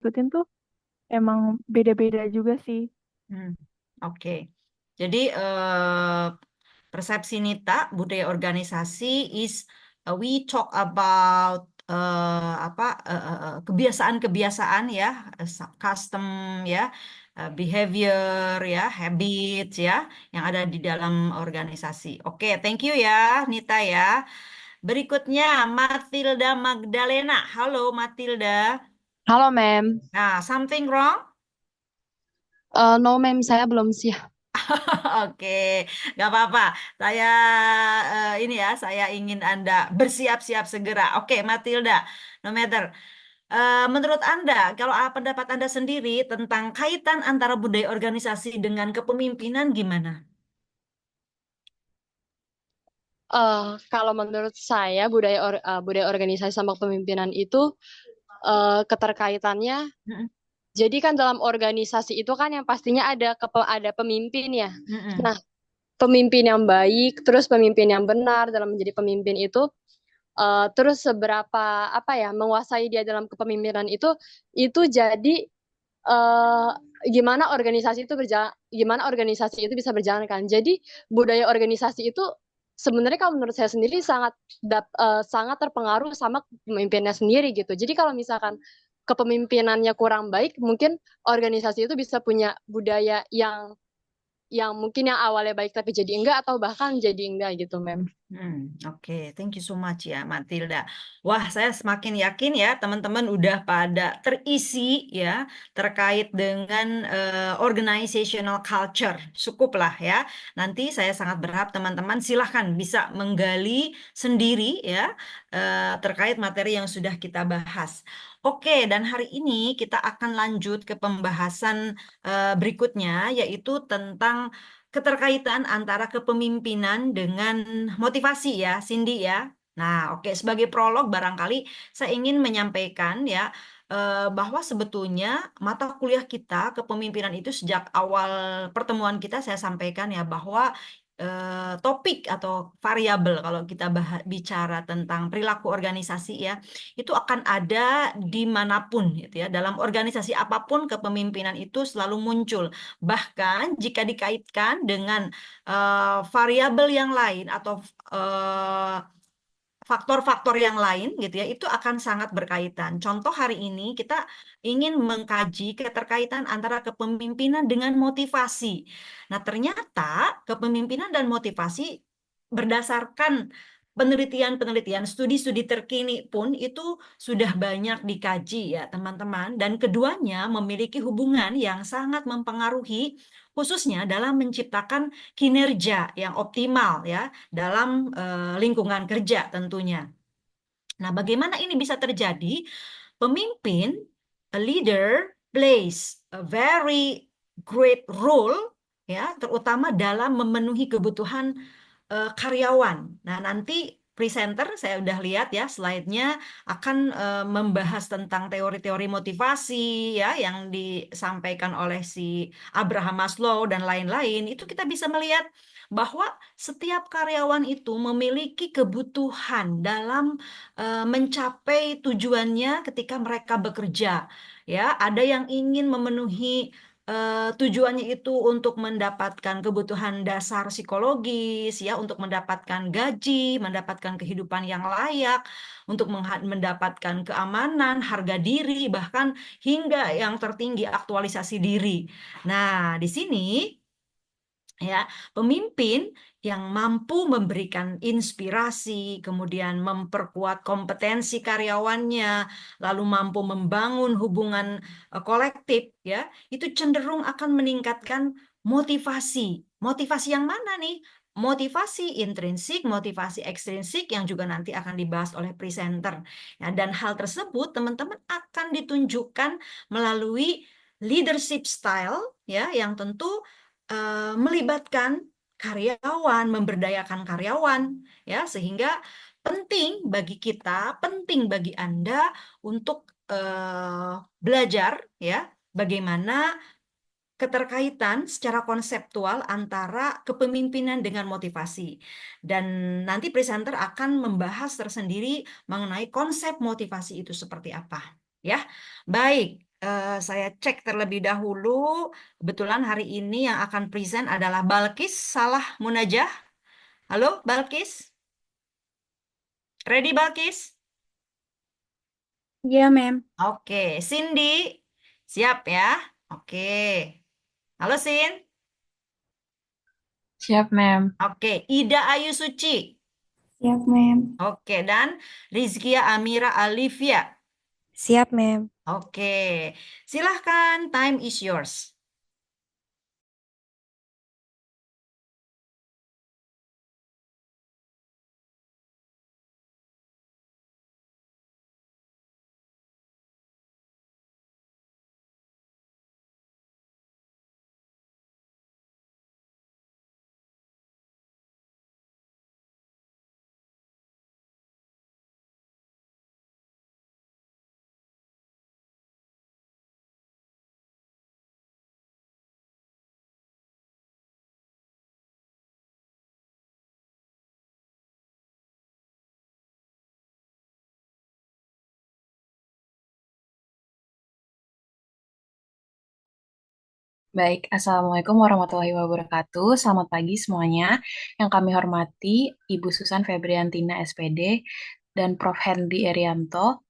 ikutin tuh emang beda-beda juga sih. Oke. Jadi persepsi Nita budaya organisasi is we talk about apa kebiasaan-kebiasaan ya, custom ya, behavior ya, habits ya yang ada di dalam organisasi. Oke, thank you ya Nita ya. Berikutnya Matilda Magdalena. Halo Matilda. Halo, Mem. Nah, something wrong? No, Mem, saya belum siap. Oke, nggak apa-apa. Saya ini ya, saya ingin Anda bersiap-siap segera. Oke, Matilda, no matter. Menurut Anda, kalau pendapat Anda sendiri tentang kaitan antara budaya organisasi dengan kepemimpinan gimana? Kalau menurut saya budaya organisasi sama kepemimpinan itu keterkaitannya. Mm-mm, Jadi kan dalam organisasi itu kan yang pastinya ada pemimpin ya. mm-mm, Nah, pemimpin yang baik, terus pemimpin yang benar dalam menjadi pemimpin itu, terus seberapa apa ya menguasai dia dalam kepemimpinan itu jadi eh, gimana organisasi itu bisa berjalan kan. Jadi budaya organisasi itu sebenarnya kalau menurut saya sendiri sangat terpengaruh sama pemimpinnya sendiri gitu. Jadi kalau misalkan kepemimpinannya kurang baik, mungkin organisasi itu bisa punya budaya yang mungkin yang awalnya baik tapi jadi enggak atau bahkan jadi enggak gitu, Mem. Oke, thank you so much ya, Matilda. Wah, saya semakin yakin ya, teman-teman udah pada terisi ya terkait dengan organizational culture. Cukuplah ya. Nanti saya sangat berharap teman-teman silahkan bisa menggali sendiri ya terkait materi yang sudah kita bahas. Oke, dan hari ini kita akan lanjut ke pembahasan berikutnya, yaitu tentang keterkaitan antara kepemimpinan dengan motivasi ya, Cindy ya. Nah, oke, sebagai prolog barangkali saya ingin menyampaikan ya bahwa sebetulnya mata kuliah kita kepemimpinan itu sejak awal pertemuan kita saya sampaikan ya bahwa topik atau variabel kalau kita bicara tentang perilaku organisasi ya itu akan ada dimanapun gitu ya dalam organisasi apapun kepemimpinan itu selalu muncul. Bahkan jika dikaitkan dengan variabel yang lain atau eh, faktor-faktor yang lain gitu ya, itu akan sangat berkaitan. Contoh hari ini kita ingin mengkaji keterkaitan antara kepemimpinan dengan motivasi. Nah, ternyata kepemimpinan dan motivasi berdasarkan penelitian-penelitian, studi-studi terkini pun itu sudah banyak dikaji ya, teman-teman. Dan keduanya memiliki hubungan yang sangat mempengaruhi khususnya dalam menciptakan kinerja yang optimal ya dalam lingkungan kerja tentunya. Nah, bagaimana ini bisa terjadi? Pemimpin, a leader, plays a very great role ya, terutama dalam memenuhi kebutuhan karyawan. Nah, nanti presenter saya udah lihat ya slide-nya akan membahas tentang teori-teori motivasi ya yang disampaikan oleh si Abraham Maslow dan lain-lain. Itu kita bisa melihat bahwa setiap karyawan itu memiliki kebutuhan dalam mencapai tujuannya ketika mereka bekerja. Ya, ada yang ingin memenuhi tujuannya itu untuk mendapatkan kebutuhan dasar psikologis, ya, untuk mendapatkan gaji, mendapatkan kehidupan yang layak, untuk mendapatkan keamanan, harga diri, bahkan hingga yang tertinggi aktualisasi diri. Nah, di sini ya, pemimpin yang mampu memberikan inspirasi, kemudian memperkuat kompetensi karyawannya, lalu mampu membangun hubungan kolektif, ya, itu cenderung akan meningkatkan motivasi. Motivasi yang mana nih? Motivasi intrinsik, motivasi ekstrinsik yang juga nanti akan dibahas oleh presenter. Ya, dan hal tersebut teman-teman akan ditunjukkan melalui leadership style, ya, yang tentu melibatkan karyawan, memberdayakan karyawan, ya, sehingga penting bagi kita, penting bagi Anda untuk belajar, ya, bagaimana keterkaitan secara konseptual antara kepemimpinan dengan motivasi. Dan nanti presenter akan membahas tersendiri mengenai konsep motivasi itu seperti apa. Ya, baik. saya cek terlebih dahulu. Kebetulan hari ini yang akan present adalah Balkis Salah Munajah. Halo, Balkis. Ready, Balkis? Iya, Mem. Oke, Cindy. Siap ya? Oke. Halo, Sin. Siap, Mem. Oke, Ida Ayu Suci. Siap, Mem. Oke, dan Rizkia Amira Alivia. Siap, Mem. Oke, silahkan. Time is yours. Baik, Assalamualaikum warahmatullahi wabarakatuh. Selamat pagi semuanya. Yang kami hormati Ibu Susan Febriantina SPD dan Prof. Hendy Erianto.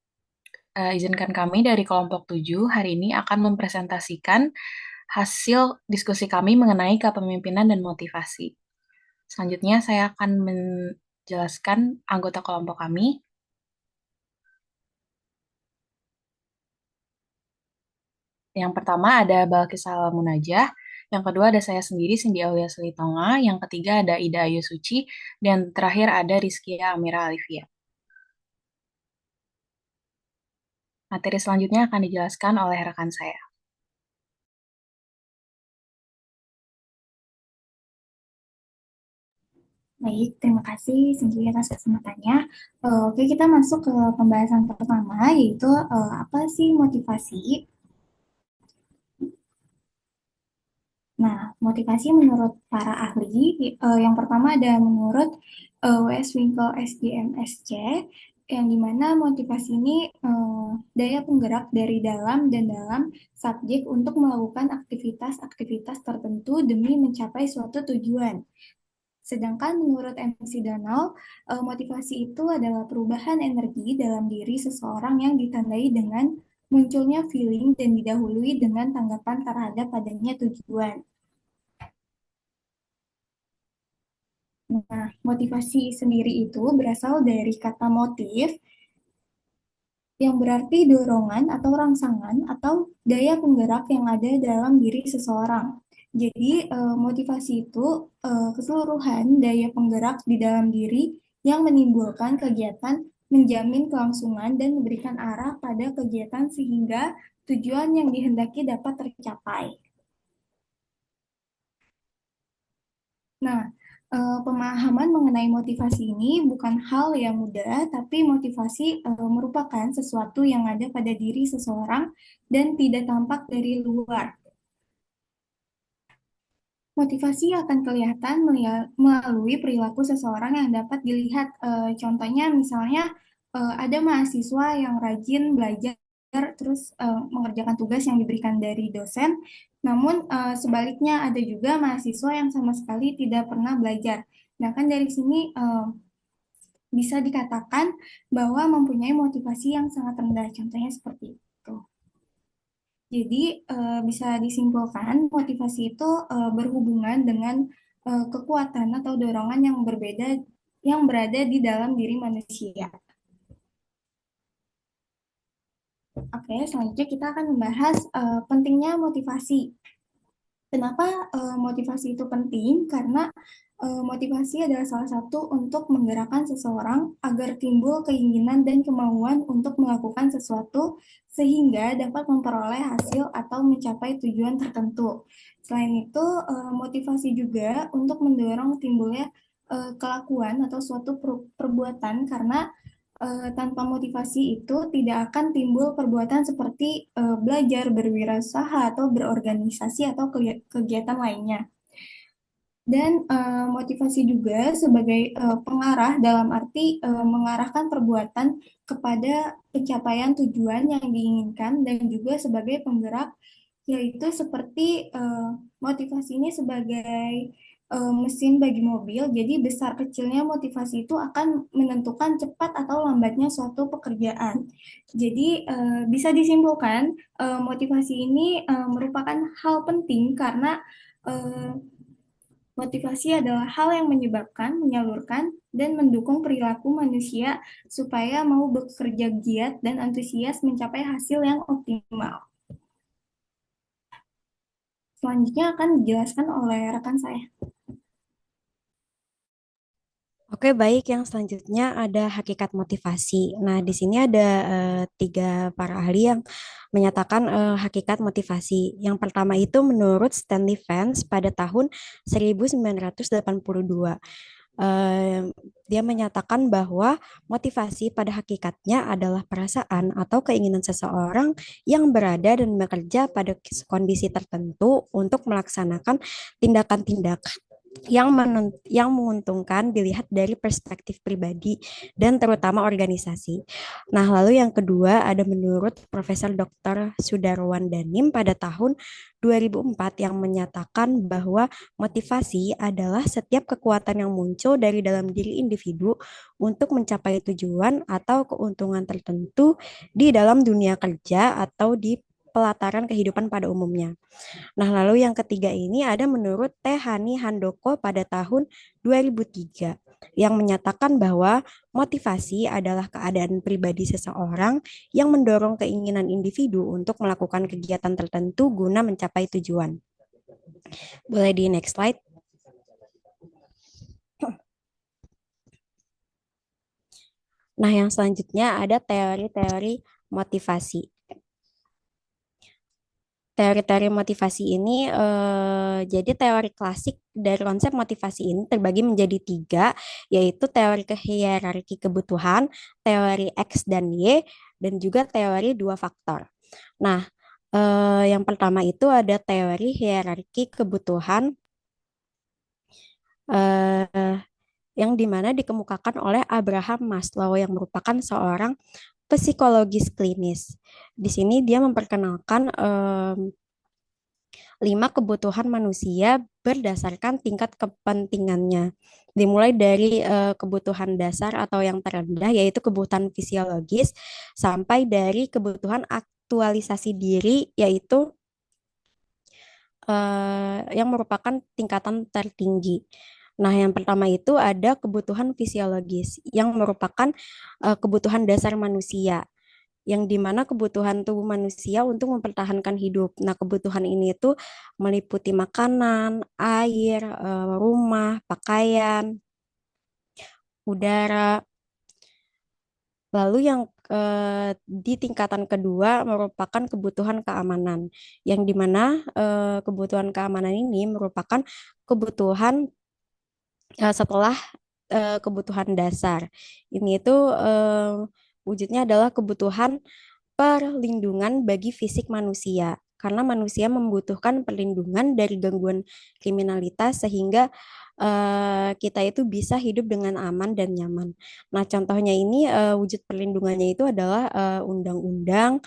Izinkan kami dari kelompok 7 hari ini akan mempresentasikan hasil diskusi kami mengenai kepemimpinan dan motivasi. Selanjutnya saya akan menjelaskan anggota kelompok kami. Yang pertama ada Balkis Munajah, yang kedua ada saya sendiri Cindy Aulia Selitonga, yang ketiga ada Ida Ayu Suci, dan terakhir ada Rizkia Amira Alivia. Materi selanjutnya akan dijelaskan oleh rekan saya. Baik, terima kasih Cindy atas kesempatannya. Oke, kita masuk ke pembahasan pertama, yaitu apa sih motivasi? Nah, motivasi menurut para ahli, yang pertama ada menurut W.S. Winkel SDMSC, yang dimana motivasi ini daya penggerak dari dalam dan dalam subjek untuk melakukan aktivitas-aktivitas tertentu demi mencapai suatu tujuan. Sedangkan menurut MC Donald, motivasi itu adalah perubahan energi dalam diri seseorang yang ditandai dengan munculnya feeling dan didahului dengan tanggapan terhadap adanya tujuan. Nah, motivasi sendiri itu berasal dari kata motif yang berarti dorongan atau rangsangan atau daya penggerak yang ada dalam diri seseorang. Jadi, motivasi itu keseluruhan daya penggerak di dalam diri yang menimbulkan kegiatan, menjamin kelangsungan, dan memberikan arah pada kegiatan sehingga tujuan yang dihendaki dapat tercapai. Nah, pemahaman mengenai motivasi ini bukan hal yang mudah, tapi motivasi merupakan sesuatu yang ada pada diri seseorang dan tidak tampak dari luar. Motivasi akan kelihatan melalui perilaku seseorang yang dapat dilihat. Contohnya misalnya ada mahasiswa yang rajin belajar terus mengerjakan tugas yang diberikan dari dosen, namun sebaliknya ada juga mahasiswa yang sama sekali tidak pernah belajar. Nah, kan dari sini bisa dikatakan bahwa mempunyai motivasi yang sangat rendah, contohnya seperti itu. Jadi bisa disimpulkan motivasi itu berhubungan dengan kekuatan atau dorongan yang berbeda yang berada di dalam diri manusia. Oke, selanjutnya kita akan membahas pentingnya motivasi. Kenapa motivasi itu penting? Karena motivasi adalah salah satu untuk menggerakkan seseorang agar timbul keinginan dan kemauan untuk melakukan sesuatu sehingga dapat memperoleh hasil atau mencapai tujuan tertentu. Selain itu, motivasi juga untuk mendorong timbulnya kelakuan atau suatu perbuatan karena tanpa motivasi itu tidak akan timbul perbuatan seperti belajar, berwirausaha, atau berorganisasi atau kegiatan lainnya. Dan motivasi juga sebagai pengarah dalam arti mengarahkan perbuatan kepada pencapaian tujuan yang diinginkan dan juga sebagai penggerak, yaitu seperti motivasi ini sebagai mesin bagi mobil. Jadi besar kecilnya motivasi itu akan menentukan cepat atau lambatnya suatu pekerjaan. Jadi bisa disimpulkan motivasi ini merupakan hal penting karena eh, motivasi adalah hal yang menyebabkan, menyalurkan, dan mendukung perilaku manusia supaya mau bekerja giat dan antusias mencapai hasil yang optimal. Selanjutnya akan dijelaskan oleh rekan saya. Oke, baik. Yang selanjutnya ada hakikat motivasi. Nah, di sini ada tiga para ahli yang menyatakan hakikat motivasi. Yang pertama itu menurut Stanley Vance pada tahun 1982. Eh, Dia menyatakan bahwa motivasi pada hakikatnya adalah perasaan atau keinginan seseorang yang berada dan bekerja pada kondisi tertentu untuk melaksanakan tindakan-tindakan yang menguntungkan dilihat dari perspektif pribadi dan terutama organisasi. Nah, lalu yang kedua ada menurut Profesor Dr. Sudarwan Danim pada tahun 2004 yang menyatakan bahwa motivasi adalah setiap kekuatan yang muncul dari dalam diri individu untuk mencapai tujuan atau keuntungan tertentu di dalam dunia kerja atau di pelataran kehidupan pada umumnya. Nah, lalu yang ketiga ini ada menurut Teh Hani Handoko pada tahun 2003 yang menyatakan bahwa motivasi adalah keadaan pribadi seseorang yang mendorong keinginan individu untuk melakukan kegiatan tertentu guna mencapai tujuan. Boleh di next slide. Nah, yang selanjutnya ada teori-teori motivasi. Teori-teori motivasi ini, jadi teori klasik dari konsep motivasi ini terbagi menjadi tiga, yaitu teori hierarki kebutuhan, teori X dan Y, dan juga teori dua faktor. Nah, yang pertama itu ada teori hierarki kebutuhan, eh, yang dimana dikemukakan oleh Abraham Maslow yang merupakan seorang psikologis klinis. Di sini dia memperkenalkan 5 kebutuhan manusia berdasarkan tingkat kepentingannya. Dimulai dari kebutuhan dasar atau yang terendah, yaitu kebutuhan fisiologis, sampai dari kebutuhan aktualisasi diri, yaitu yang merupakan tingkatan tertinggi. Nah, yang pertama itu ada kebutuhan fisiologis, yang merupakan kebutuhan dasar manusia yang dimana kebutuhan tubuh manusia untuk mempertahankan hidup. Nah, kebutuhan ini itu meliputi makanan, air, rumah, pakaian, udara. Lalu yang di tingkatan kedua merupakan kebutuhan keamanan, yang dimana kebutuhan keamanan ini merupakan kebutuhan setelah kebutuhan dasar. Ini itu wujudnya adalah kebutuhan perlindungan bagi fisik manusia, karena manusia membutuhkan perlindungan dari gangguan kriminalitas sehingga kita itu bisa hidup dengan aman dan nyaman. Nah, contohnya ini wujud perlindungannya itu adalah undang-undang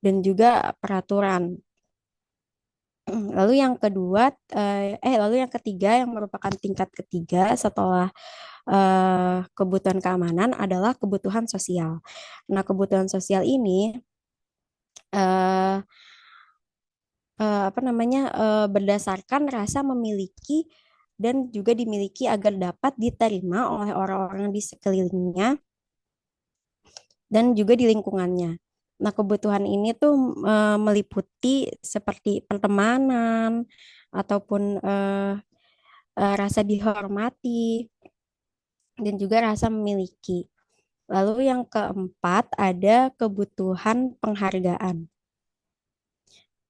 dan juga peraturan. Lalu yang kedua, lalu yang ketiga yang merupakan tingkat ketiga setelah kebutuhan keamanan adalah kebutuhan sosial. Nah, kebutuhan sosial ini eh, apa namanya berdasarkan rasa memiliki dan juga dimiliki agar dapat diterima oleh orang-orang di sekelilingnya dan juga di lingkungannya. Nah, kebutuhan ini tuh meliputi seperti pertemanan ataupun rasa dihormati dan juga rasa memiliki. Lalu yang keempat ada kebutuhan penghargaan.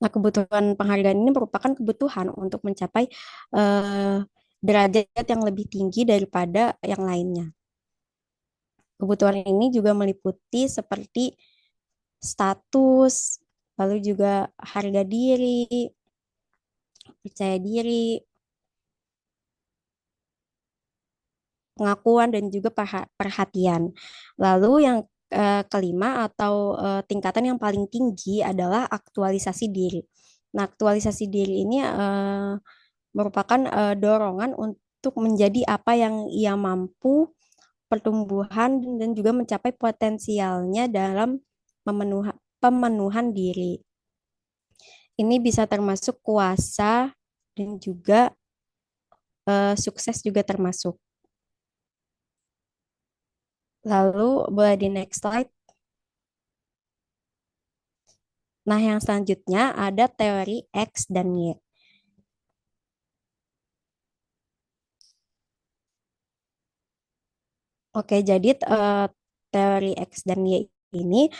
Nah, kebutuhan penghargaan ini merupakan kebutuhan untuk mencapai derajat yang lebih tinggi daripada yang lainnya. Kebutuhan ini juga meliputi seperti status, lalu juga harga diri, percaya diri, pengakuan dan juga perhatian. Lalu yang kelima atau tingkatan yang paling tinggi adalah aktualisasi diri. Nah, aktualisasi diri ini merupakan dorongan untuk menjadi apa yang ia mampu, pertumbuhan dan juga mencapai potensialnya dalam pemenuhan diri. Ini bisa termasuk kuasa dan juga sukses juga termasuk. Lalu boleh di next slide. Nah, yang selanjutnya ada teori X dan Y. Oke, jadi teori X dan Y ini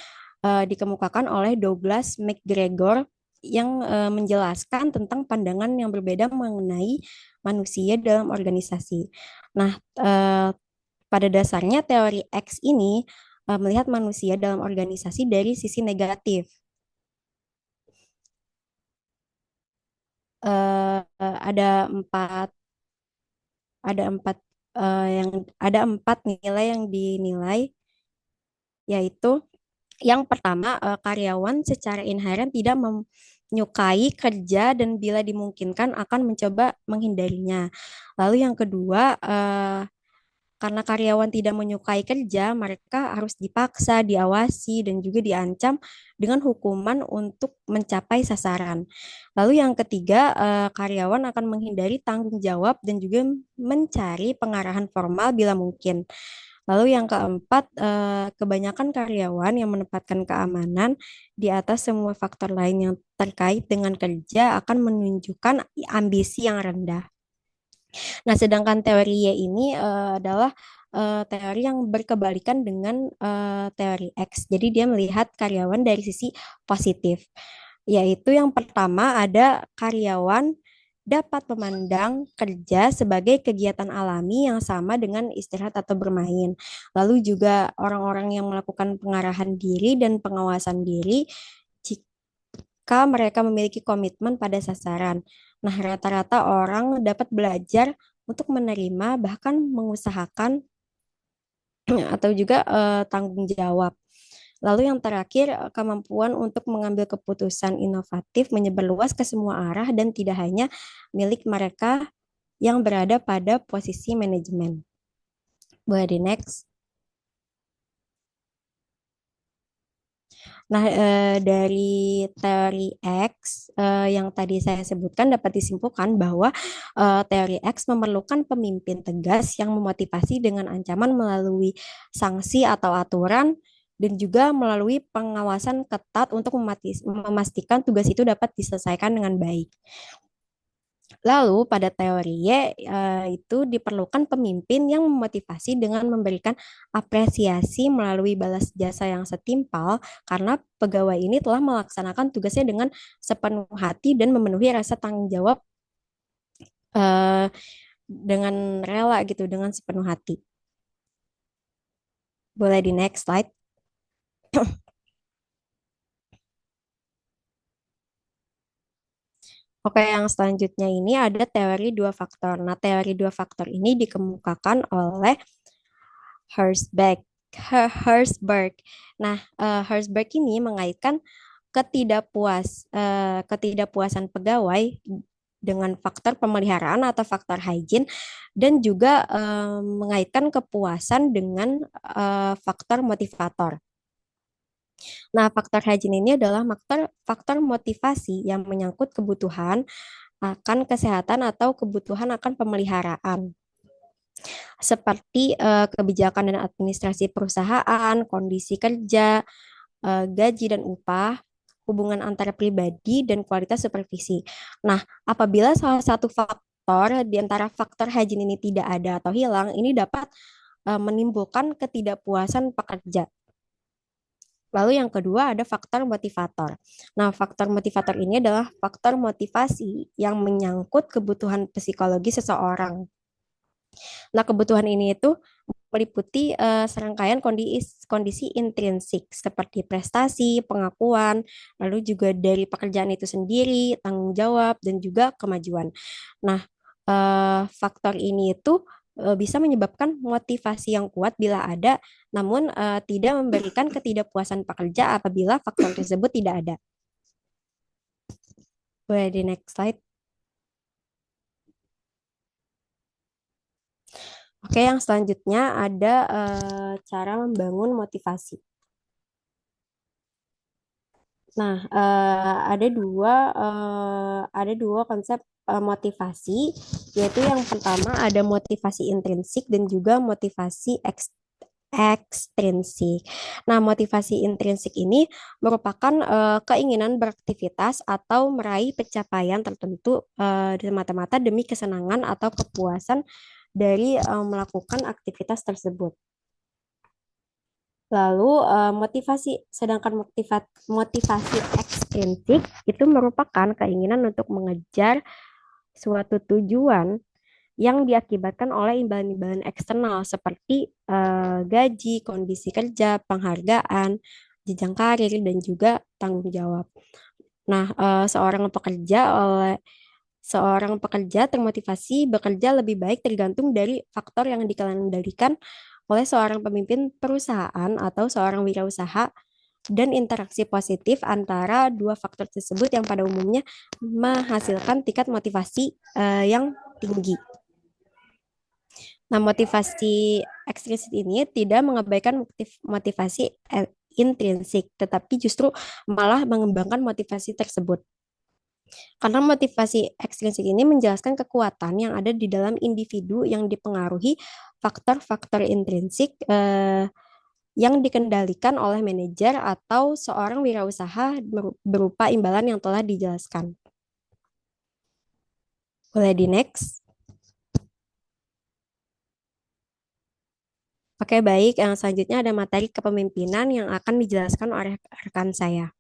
dikemukakan oleh Douglas McGregor yang menjelaskan tentang pandangan yang berbeda mengenai manusia dalam organisasi. Nah, pada dasarnya teori X ini melihat manusia dalam organisasi dari sisi negatif. Ada empat ada empat yang ada empat nilai yang dinilai, yaitu yang pertama, karyawan secara inheren tidak menyukai kerja dan bila dimungkinkan akan mencoba menghindarinya. Lalu yang kedua, karena karyawan tidak menyukai kerja, mereka harus dipaksa, diawasi, dan juga diancam dengan hukuman untuk mencapai sasaran. Lalu yang ketiga, karyawan akan menghindari tanggung jawab dan juga mencari pengarahan formal bila mungkin. Lalu yang keempat, kebanyakan karyawan yang menempatkan keamanan di atas semua faktor lain yang terkait dengan kerja akan menunjukkan ambisi yang rendah. Nah, sedangkan teori Y ini adalah teori yang berkebalikan dengan teori X. Jadi dia melihat karyawan dari sisi positif, yaitu yang pertama ada karyawan dapat memandang kerja sebagai kegiatan alami yang sama dengan istirahat atau bermain. Lalu juga orang-orang yang melakukan pengarahan diri dan pengawasan diri jika mereka memiliki komitmen pada sasaran. Nah, rata-rata orang dapat belajar untuk menerima bahkan mengusahakan atau juga tanggung jawab. Lalu yang terakhir, kemampuan untuk mengambil keputusan inovatif menyebar luas ke semua arah dan tidak hanya milik mereka yang berada pada posisi manajemen. Boleh di next. Nah, dari teori X yang tadi saya sebutkan dapat disimpulkan bahwa teori X memerlukan pemimpin tegas yang memotivasi dengan ancaman melalui sanksi atau aturan dan juga melalui pengawasan ketat untuk memastikan tugas itu dapat diselesaikan dengan baik. Lalu pada teori Y itu diperlukan pemimpin yang memotivasi dengan memberikan apresiasi melalui balas jasa yang setimpal karena pegawai ini telah melaksanakan tugasnya dengan sepenuh hati dan memenuhi rasa tanggung jawab eh, dengan rela gitu, dengan sepenuh hati. Boleh di next slide. Oke, yang selanjutnya ini ada teori dua faktor. Nah, teori dua faktor ini dikemukakan oleh Herzberg. Herzberg. Nah, Herzberg ini mengaitkan ketidakpuasan pegawai dengan faktor pemeliharaan atau faktor hygiene dan juga mengaitkan kepuasan dengan faktor motivator. Nah, faktor hygiene ini adalah faktor motivasi yang menyangkut kebutuhan akan kesehatan atau kebutuhan akan pemeliharaan seperti kebijakan dan administrasi perusahaan, kondisi kerja, gaji dan upah, hubungan antara pribadi dan kualitas supervisi. Nah, apabila salah satu faktor di antara faktor hygiene ini tidak ada atau hilang, ini dapat menimbulkan ketidakpuasan pekerja. Lalu yang kedua ada faktor motivator. Nah, faktor motivator ini adalah faktor motivasi yang menyangkut kebutuhan psikologi seseorang. Nah, kebutuhan ini itu meliputi serangkaian kondisi intrinsik seperti prestasi, pengakuan, lalu juga dari pekerjaan itu sendiri, tanggung jawab, dan juga kemajuan. Nah, faktor ini itu bisa menyebabkan motivasi yang kuat bila ada, namun tidak memberikan ketidakpuasan pekerja apabila faktor tersebut tidak ada. Boleh di next slide. Oke, yang selanjutnya ada cara membangun motivasi. Nah, ada dua konsep motivasi, yaitu yang pertama ada motivasi intrinsik dan juga motivasi ekstrinsik. Nah, motivasi intrinsik ini merupakan keinginan beraktivitas atau meraih pencapaian tertentu semata-mata demi kesenangan atau kepuasan dari melakukan aktivitas tersebut. Lalu sedangkan motivasi ekstrinsik itu merupakan keinginan untuk mengejar suatu tujuan yang diakibatkan oleh imbalan-imbalan eksternal seperti gaji, kondisi kerja, penghargaan, jenjang karir, dan juga tanggung jawab. Nah, seorang pekerja termotivasi bekerja lebih baik tergantung dari faktor yang dikendalikan oleh seorang pemimpin perusahaan atau seorang wirausaha dan interaksi positif antara dua faktor tersebut yang pada umumnya menghasilkan tingkat motivasi yang tinggi. Nah, motivasi ekstrinsik ini tidak mengabaikan motivasi intrinsik, tetapi justru malah mengembangkan motivasi tersebut. Karena motivasi ekstrinsik ini menjelaskan kekuatan yang ada di dalam individu yang dipengaruhi faktor-faktor intrinsik yang dikendalikan oleh manajer atau seorang wirausaha berupa imbalan yang telah dijelaskan. Boleh di next. Oke, baik. Yang selanjutnya ada materi kepemimpinan yang akan dijelaskan oleh rekan saya.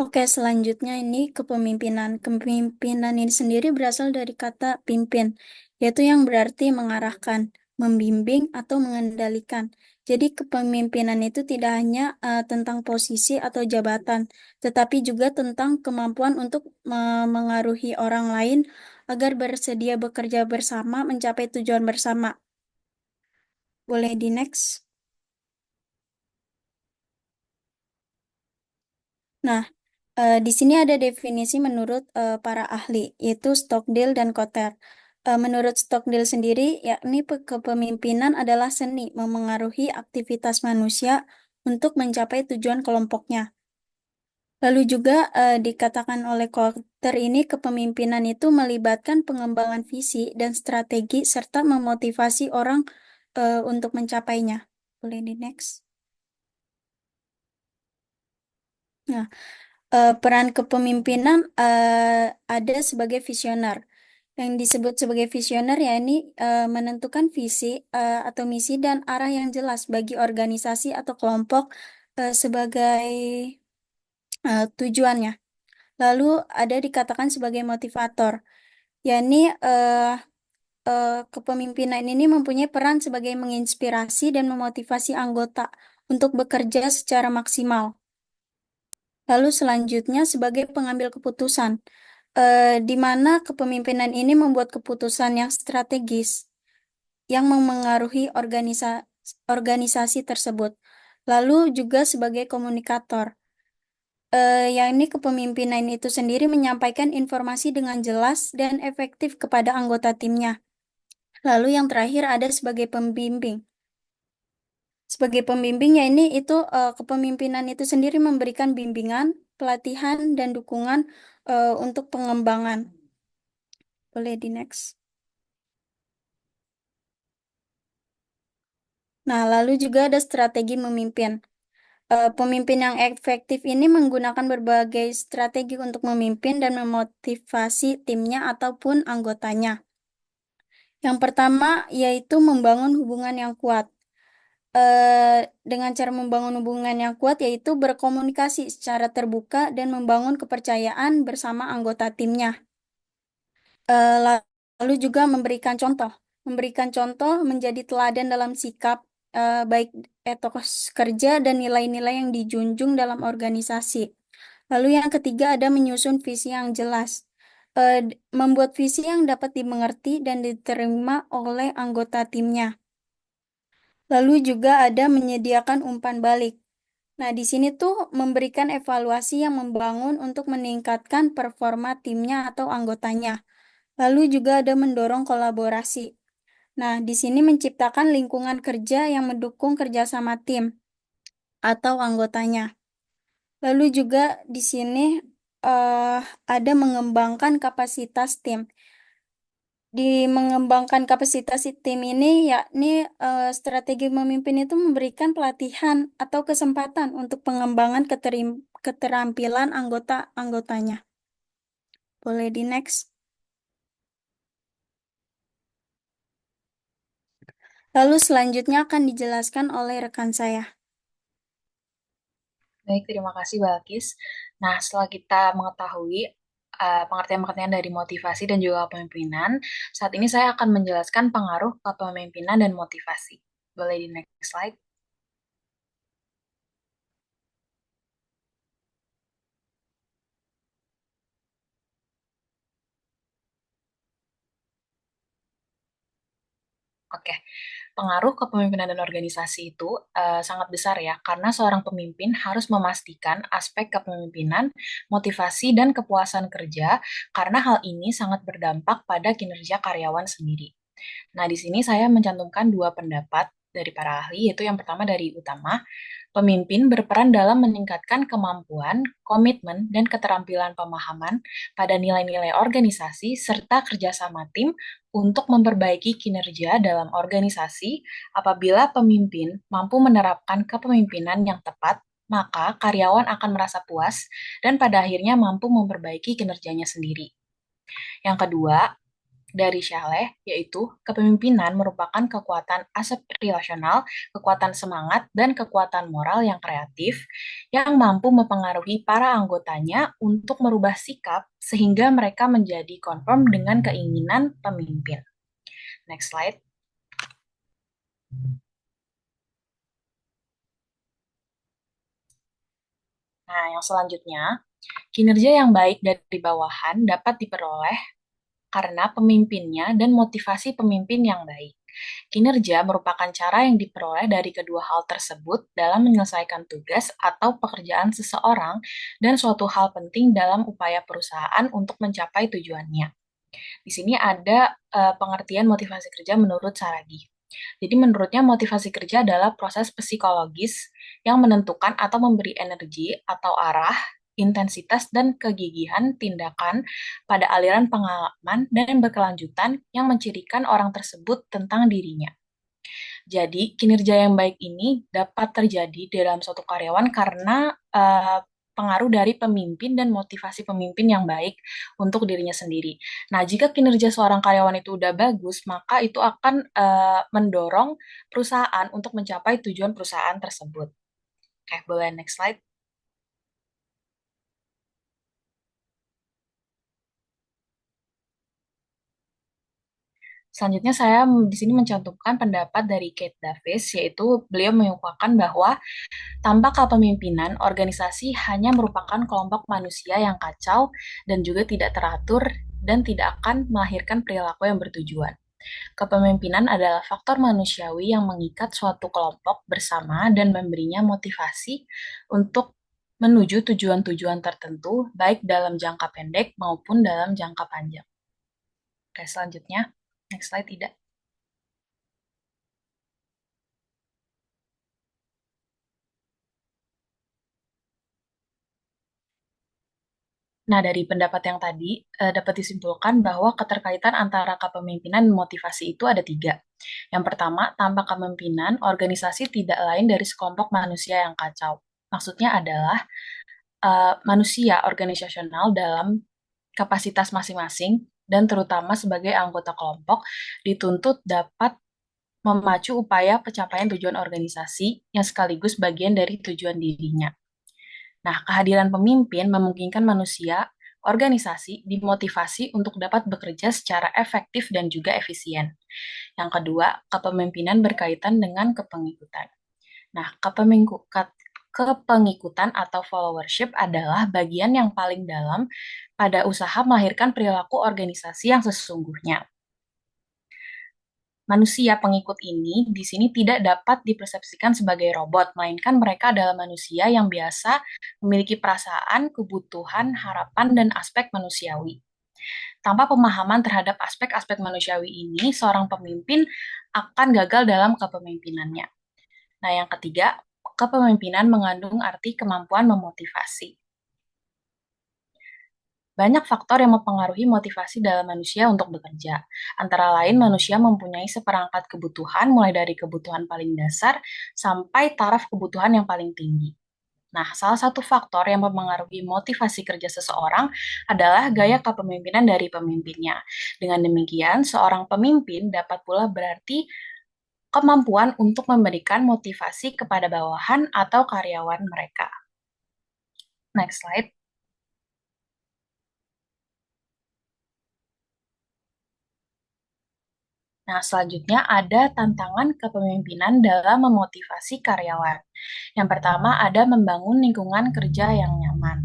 Oke, selanjutnya ini kepemimpinan. Kepemimpinan ini sendiri berasal dari kata pimpin, yaitu yang berarti mengarahkan, membimbing, atau mengendalikan. Jadi kepemimpinan itu tidak hanya tentang posisi atau jabatan, tetapi juga tentang kemampuan untuk mengaruhi orang lain agar bersedia bekerja bersama mencapai tujuan bersama. Boleh di next. Nah, di sini ada definisi menurut para ahli, yaitu Stockdale dan Kotler. Menurut Stockdale sendiri, yakni kepemimpinan adalah seni memengaruhi aktivitas manusia untuk mencapai tujuan kelompoknya. Lalu juga dikatakan oleh Kotler ini kepemimpinan itu melibatkan pengembangan visi dan strategi serta memotivasi orang untuk mencapainya. Boleh di next. Nah, peran kepemimpinan ada sebagai visioner. Yang disebut sebagai visioner ya ini menentukan visi atau misi dan arah yang jelas bagi organisasi atau kelompok sebagai tujuannya. Lalu ada dikatakan sebagai motivator, yakni kepemimpinan ini mempunyai peran sebagai menginspirasi dan memotivasi anggota untuk bekerja secara maksimal. Lalu selanjutnya sebagai pengambil keputusan, di mana kepemimpinan ini membuat keputusan yang strategis yang memengaruhi organisasi tersebut. Lalu juga sebagai komunikator, yang ini kepemimpinan itu sendiri menyampaikan informasi dengan jelas dan efektif kepada anggota timnya. Lalu yang terakhir ada sebagai pembimbing. Sebagai pembimbingnya ini itu kepemimpinan itu sendiri memberikan bimbingan, pelatihan, dan dukungan untuk pengembangan. Boleh di next. Nah, lalu juga ada strategi memimpin. Pemimpin yang efektif ini menggunakan berbagai strategi untuk memimpin dan memotivasi timnya ataupun anggotanya. Yang pertama yaitu membangun hubungan yang kuat. Dengan cara membangun hubungan yang kuat yaitu berkomunikasi secara terbuka dan membangun kepercayaan bersama anggota timnya. Lalu juga memberikan contoh menjadi teladan dalam sikap baik etos kerja dan nilai-nilai yang dijunjung dalam organisasi. Lalu yang ketiga ada menyusun visi yang jelas. membuat visi yang dapat dimengerti dan diterima oleh anggota timnya. Lalu juga ada menyediakan umpan balik. Nah, di sini tuh memberikan evaluasi yang membangun untuk meningkatkan performa timnya atau anggotanya. Lalu juga ada mendorong kolaborasi. Nah, di sini menciptakan lingkungan kerja yang mendukung kerjasama tim atau anggotanya. Lalu juga di sini eh, ada mengembangkan kapasitas tim. Di mengembangkan kapasitas si tim ini, yakni strategi memimpin itu memberikan pelatihan atau kesempatan untuk pengembangan keterampilan anggota-anggotanya. Boleh di next. Lalu selanjutnya akan dijelaskan oleh rekan saya. Baik, terima kasih Balkis. Nah, setelah kita mengetahui pengertian-pengertian dari motivasi dan juga kepemimpinan, saat ini saya akan menjelaskan pengaruh kepemimpinan dan motivasi. Boleh di next slide. Oke, pengaruh kepemimpinan dan organisasi itu sangat besar ya, karena seorang pemimpin harus memastikan aspek kepemimpinan, motivasi, dan kepuasan kerja, karena hal ini sangat berdampak pada kinerja karyawan sendiri. Nah, di sini saya mencantumkan dua pendapat dari para ahli, yaitu yang pertama dari Utama, pemimpin berperan dalam meningkatkan kemampuan, komitmen, dan keterampilan pemahaman pada nilai-nilai organisasi serta kerjasama tim untuk memperbaiki kinerja dalam organisasi. Apabila pemimpin mampu menerapkan kepemimpinan yang tepat, maka karyawan akan merasa puas dan pada akhirnya mampu memperbaiki kinerjanya sendiri. Yang kedua, dari Shaleh, yaitu kepemimpinan merupakan kekuatan asep relasional, kekuatan semangat, dan kekuatan moral yang kreatif yang mampu mempengaruhi para anggotanya untuk merubah sikap sehingga mereka menjadi konform dengan keinginan pemimpin. Next slide. Nah, yang selanjutnya, kinerja yang baik dari bawahan dapat diperoleh karena pemimpinnya dan motivasi pemimpin yang baik. Kinerja merupakan cara yang diperoleh dari kedua hal tersebut dalam menyelesaikan tugas atau pekerjaan seseorang dan suatu hal penting dalam upaya perusahaan untuk mencapai tujuannya. Di sini ada pengertian motivasi kerja menurut Saragi. Jadi menurutnya motivasi kerja adalah proses psikologis yang menentukan atau memberi energi atau arah, intensitas, dan kegigihan tindakan pada aliran pengalaman dan berkelanjutan yang mencirikan orang tersebut tentang dirinya. Jadi, kinerja yang baik ini dapat terjadi dalam suatu karyawan karena pengaruh dari pemimpin dan motivasi pemimpin yang baik untuk dirinya sendiri. Nah, jika kinerja seorang karyawan itu udah bagus, maka itu akan mendorong perusahaan untuk mencapai tujuan perusahaan tersebut. Oke, boleh next slide. Selanjutnya saya di sini mencantumkan pendapat dari Kate Davis, yaitu beliau mengungkapkan bahwa tanpa kepemimpinan, organisasi hanya merupakan kelompok manusia yang kacau dan juga tidak teratur dan tidak akan melahirkan perilaku yang bertujuan. Kepemimpinan adalah faktor manusiawi yang mengikat suatu kelompok bersama dan memberinya motivasi untuk menuju tujuan-tujuan tertentu, baik dalam jangka pendek maupun dalam jangka panjang. Oke, selanjutnya. Next slide, tidak. Nah, dari pendapat yang tadi, dapat disimpulkan bahwa keterkaitan antara kepemimpinan dan motivasi itu ada tiga. Yang pertama, tanpa kepemimpinan, organisasi tidak lain dari sekelompok manusia yang kacau. Maksudnya adalah manusia organisasional dalam kapasitas masing-masing dan terutama sebagai anggota kelompok dituntut dapat memacu upaya pencapaian tujuan organisasi yang sekaligus bagian dari tujuan dirinya. Nah, kehadiran pemimpin memungkinkan manusia, organisasi, dimotivasi untuk dapat bekerja secara efektif dan juga efisien. Yang kedua, kepemimpinan berkaitan dengan kepengikutan. Nah, kepengikutan atau followership adalah bagian yang paling dalam pada usaha melahirkan perilaku organisasi yang sesungguhnya. Manusia pengikut ini di sini tidak dapat dipersepsikan sebagai robot, melainkan mereka adalah manusia yang biasa memiliki perasaan, kebutuhan, harapan, dan aspek manusiawi. Tanpa pemahaman terhadap aspek-aspek manusiawi ini, seorang pemimpin akan gagal dalam kepemimpinannya. Nah, yang ketiga, kepemimpinan mengandung arti kemampuan memotivasi. Banyak faktor yang mempengaruhi motivasi dalam manusia untuk bekerja. Antara lain, manusia mempunyai seperangkat kebutuhan, mulai dari kebutuhan paling dasar sampai taraf kebutuhan yang paling tinggi. Nah, salah satu faktor yang mempengaruhi motivasi kerja seseorang adalah gaya kepemimpinan dari pemimpinnya. Dengan demikian, seorang pemimpin dapat pula berarti kemampuan untuk memberikan motivasi kepada bawahan atau karyawan mereka. Next slide. Nah, selanjutnya ada tantangan kepemimpinan dalam memotivasi karyawan. Yang pertama ada membangun lingkungan kerja yang nyaman.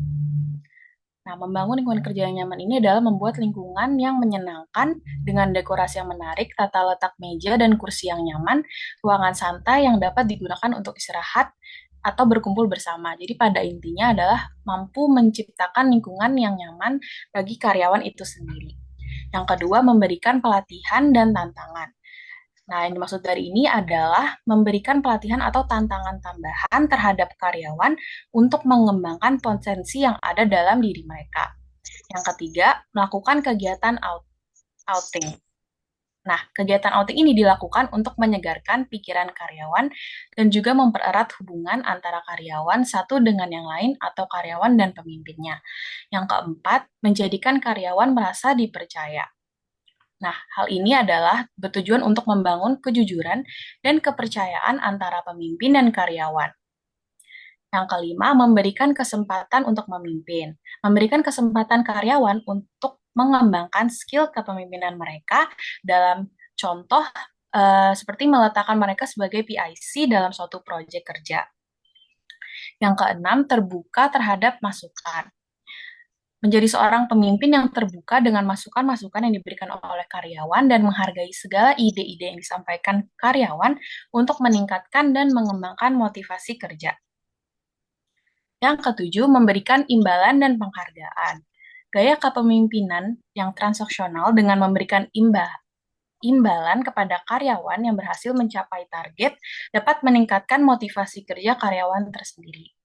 Nah, membangun lingkungan kerja yang nyaman ini adalah membuat lingkungan yang menyenangkan dengan dekorasi yang menarik, tata letak meja dan kursi yang nyaman, ruangan santai yang dapat digunakan untuk istirahat atau berkumpul bersama. Jadi pada intinya adalah mampu menciptakan lingkungan yang nyaman bagi karyawan itu sendiri. Yang kedua, memberikan pelatihan dan tantangan. Nah, yang dimaksud dari ini adalah memberikan pelatihan atau tantangan tambahan terhadap karyawan untuk mengembangkan potensi yang ada dalam diri mereka. Yang ketiga, melakukan kegiatan outing. Nah, kegiatan outing ini dilakukan untuk menyegarkan pikiran karyawan dan juga mempererat hubungan antara karyawan satu dengan yang lain atau karyawan dan pemimpinnya. Yang keempat, menjadikan karyawan merasa dipercaya. Nah, hal ini adalah bertujuan untuk membangun kejujuran dan kepercayaan antara pemimpin dan karyawan. Yang kelima, memberikan kesempatan untuk memimpin. Memberikan kesempatan karyawan untuk mengembangkan skill kepemimpinan mereka dalam contoh seperti meletakkan mereka sebagai PIC dalam suatu proyek kerja. Yang keenam, terbuka terhadap masukan. Menjadi seorang pemimpin yang terbuka dengan masukan-masukan yang diberikan oleh karyawan dan menghargai segala ide-ide yang disampaikan karyawan untuk meningkatkan dan mengembangkan motivasi kerja. Yang ketujuh, memberikan imbalan dan penghargaan. Gaya kepemimpinan yang transaksional dengan memberikan imbalan kepada karyawan yang berhasil mencapai target dapat meningkatkan motivasi kerja karyawan tersendiri.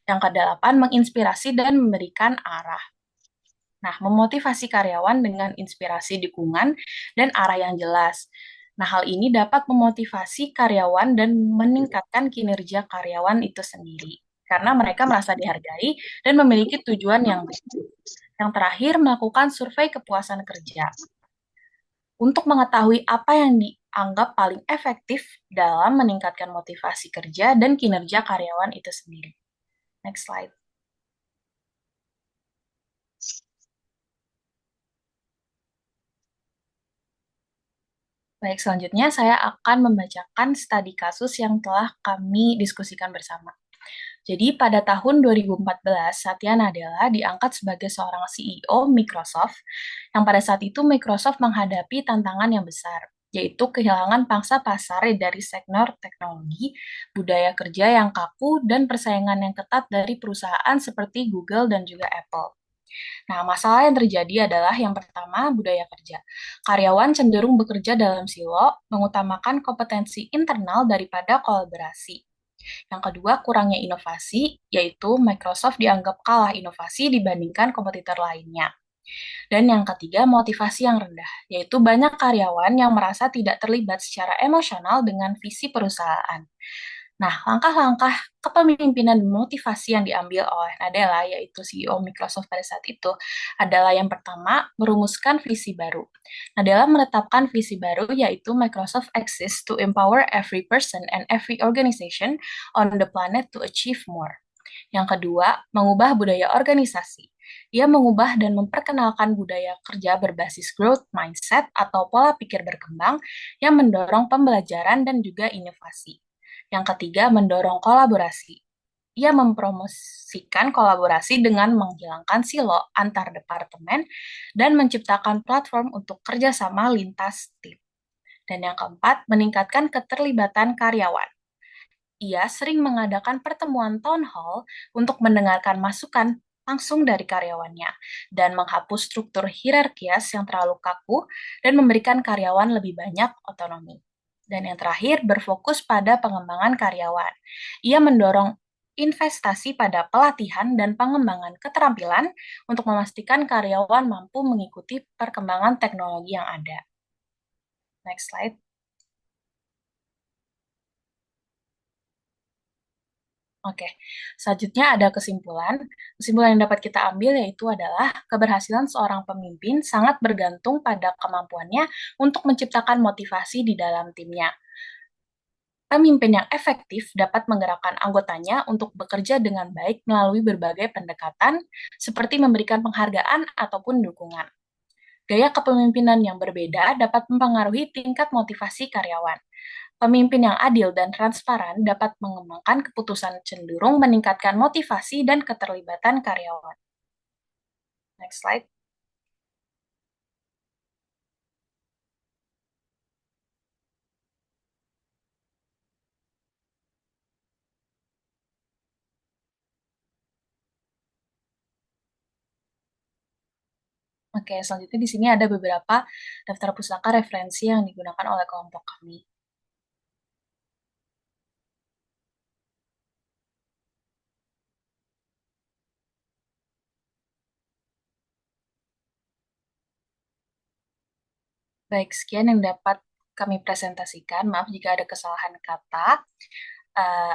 Yang kedelapan, menginspirasi dan memberikan arah. Nah, memotivasi karyawan dengan inspirasi dukungan dan arah yang jelas. Nah, hal ini dapat memotivasi karyawan dan meningkatkan kinerja karyawan itu sendiri. Karena mereka merasa dihargai dan memiliki tujuan yang baik. Yang terakhir, melakukan survei kepuasan kerja. Untuk mengetahui apa yang dianggap paling efektif dalam meningkatkan motivasi kerja dan kinerja karyawan itu sendiri. Next slide. Baik, selanjutnya saya akan membacakan studi kasus yang telah kami diskusikan bersama. Jadi pada tahun 2014, Satya Nadella diangkat sebagai seorang CEO Microsoft, yang pada saat itu Microsoft menghadapi tantangan yang besar, yaitu kehilangan pangsa pasar dari sektor teknologi, budaya kerja yang kaku, dan persaingan yang ketat dari perusahaan seperti Google dan juga Apple. Nah, masalah yang terjadi adalah yang pertama, budaya kerja. Karyawan cenderung bekerja dalam silo, mengutamakan kompetensi internal daripada kolaborasi. Yang kedua, kurangnya inovasi, yaitu Microsoft dianggap kalah inovasi dibandingkan kompetitor lainnya. Dan yang ketiga, motivasi yang rendah, yaitu banyak karyawan yang merasa tidak terlibat secara emosional dengan visi perusahaan. Nah, langkah-langkah kepemimpinan dan motivasi yang diambil oleh Nadella, yaitu CEO Microsoft pada saat itu, adalah yang pertama, merumuskan visi baru. Nadella menetapkan visi baru, yaitu Microsoft exists to empower every person and every organization on the planet to achieve more. Yang kedua, mengubah budaya organisasi. Ia mengubah dan memperkenalkan budaya kerja berbasis growth mindset atau pola pikir berkembang yang mendorong pembelajaran dan juga inovasi. Yang ketiga, mendorong kolaborasi. Ia mempromosikan kolaborasi dengan menghilangkan silo antar departemen dan menciptakan platform untuk kerjasama lintas tim. Dan yang keempat, meningkatkan keterlibatan karyawan. Ia sering mengadakan pertemuan town hall untuk mendengarkan masukan langsung dari karyawannya dan menghapus struktur hierarkias yang terlalu kaku dan memberikan karyawan lebih banyak otonomi. Dan yang terakhir, berfokus pada pengembangan karyawan. Ia mendorong investasi pada pelatihan dan pengembangan keterampilan untuk memastikan karyawan mampu mengikuti perkembangan teknologi yang ada. Next slide. Oke, selanjutnya ada kesimpulan. Kesimpulan yang dapat kita ambil yaitu adalah keberhasilan seorang pemimpin sangat bergantung pada kemampuannya untuk menciptakan motivasi di dalam timnya. Pemimpin yang efektif dapat menggerakkan anggotanya untuk bekerja dengan baik melalui berbagai pendekatan, seperti memberikan penghargaan ataupun dukungan. Gaya kepemimpinan yang berbeda dapat mempengaruhi tingkat motivasi karyawan. Pemimpin yang adil dan transparan dapat mengembangkan keputusan cenderung meningkatkan motivasi dan keterlibatan karyawan. Next slide. Oke, selanjutnya di sini ada beberapa daftar pustaka referensi yang digunakan oleh kelompok kami. Baik, sekian yang dapat kami presentasikan. Maaf jika ada kesalahan kata.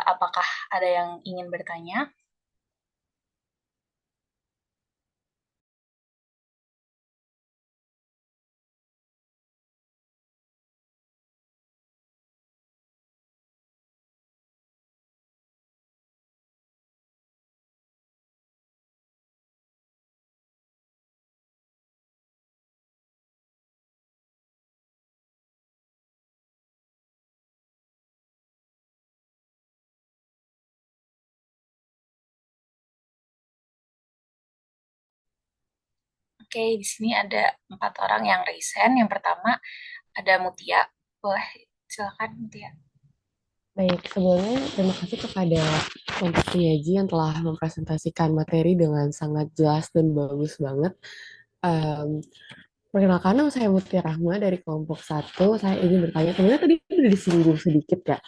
Apakah ada yang ingin bertanya? Oke, di sini ada 4 orang yang raise hand. Yang pertama ada Mutia. Boleh, silakan Mutia. Baik, sebelumnya terima kasih kepada kelompok penyaji yang telah mempresentasikan materi dengan sangat jelas dan bagus banget. Em, Perkenalkan, nama saya Mutia Rahma dari kelompok satu. Saya ingin bertanya, sebenarnya tadi udah disinggung sedikit ya.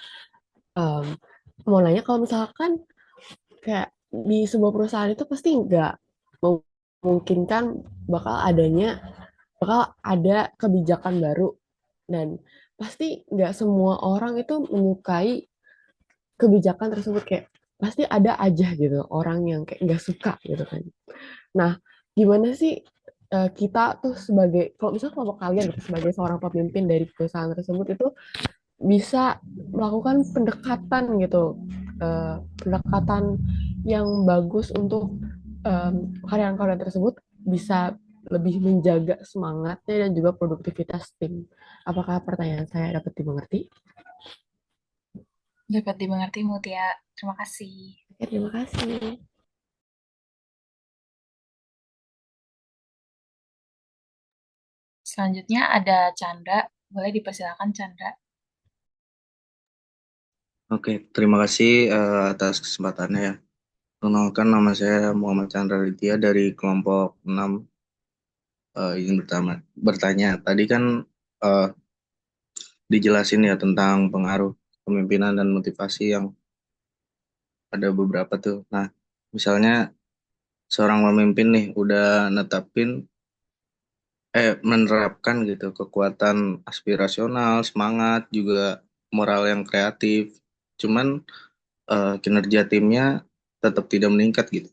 Em, Mau nanya kalau misalkan kayak di sebuah perusahaan itu pasti nggak memungkinkan bakal ada kebijakan baru, dan pasti nggak semua orang itu menyukai kebijakan tersebut. Kayak pasti ada aja gitu orang yang kayak nggak suka gitu kan. Nah, gimana sih kita tuh sebagai, kalau misalnya kelompok kalian gitu, sebagai seorang pemimpin dari perusahaan tersebut itu bisa melakukan pendekatan gitu, pendekatan yang bagus untuk karyawan-karyawan tersebut bisa lebih menjaga semangatnya dan juga produktivitas tim. Apakah pertanyaan saya dapat dimengerti? Dapat dimengerti, Mutia. Terima kasih. Oke, terima kasih. Selanjutnya ada Chandra. Boleh dipersilakan, Chandra. Oke, terima kasih atas kesempatannya ya. Perkenalkan, nama saya Muhammad Chandra Litya dari kelompok 6. Izin bertanya. Tadi kan eh, dijelasin ya tentang pengaruh kepemimpinan dan motivasi yang ada beberapa tuh. Nah, misalnya seorang pemimpin nih udah menerapkan gitu kekuatan aspirasional, semangat, juga moral yang kreatif. Cuman kinerja timnya tetap tidak meningkat gitu.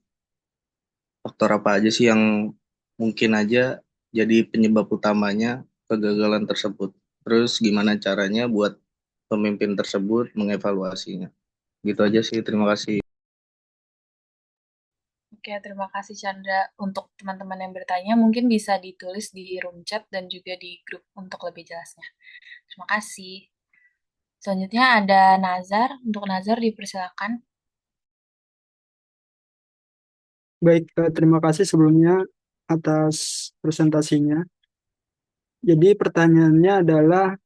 Faktor apa aja sih yang mungkin aja jadi penyebab utamanya kegagalan tersebut? Terus gimana caranya buat pemimpin tersebut mengevaluasinya? Gitu aja sih, terima kasih. Oke, terima kasih Chandra. Untuk teman-teman yang bertanya, mungkin bisa ditulis di room chat dan juga di grup untuk lebih jelasnya. Terima kasih. Selanjutnya ada Nazar. Untuk Nazar dipersilakan. Baik, terima kasih sebelumnya atas presentasinya. Jadi pertanyaannya adalah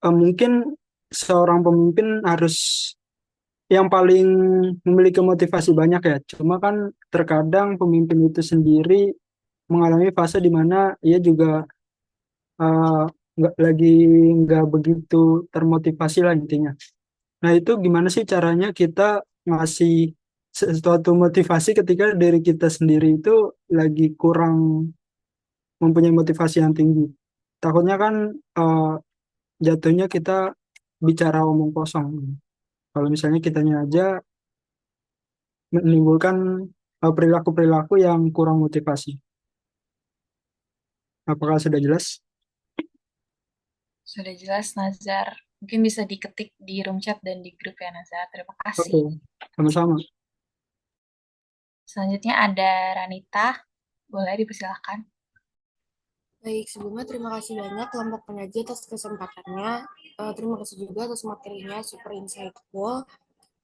mungkin seorang pemimpin harus yang paling memiliki motivasi banyak ya. Cuma kan terkadang pemimpin itu sendiri mengalami fase di mana ia juga eh, lagi nggak begitu termotivasi lah intinya. Nah itu gimana sih caranya kita ngasih sesuatu motivasi ketika diri kita sendiri itu lagi kurang mempunyai motivasi yang tinggi. Takutnya kan jatuhnya kita bicara omong kosong. Kalau misalnya kitanya aja menimbulkan perilaku-perilaku yang kurang motivasi. Apakah sudah jelas? Sudah jelas, Nazar. Mungkin bisa diketik di room chat dan di grup ya, Nazar. Terima Oke, kasih. sama-sama. Selanjutnya ada Ranita. Boleh dipersilakan. Baik, sebelumnya terima kasih banyak kelompok pengaji atas kesempatannya. Terima kasih juga atas materinya, super insightful.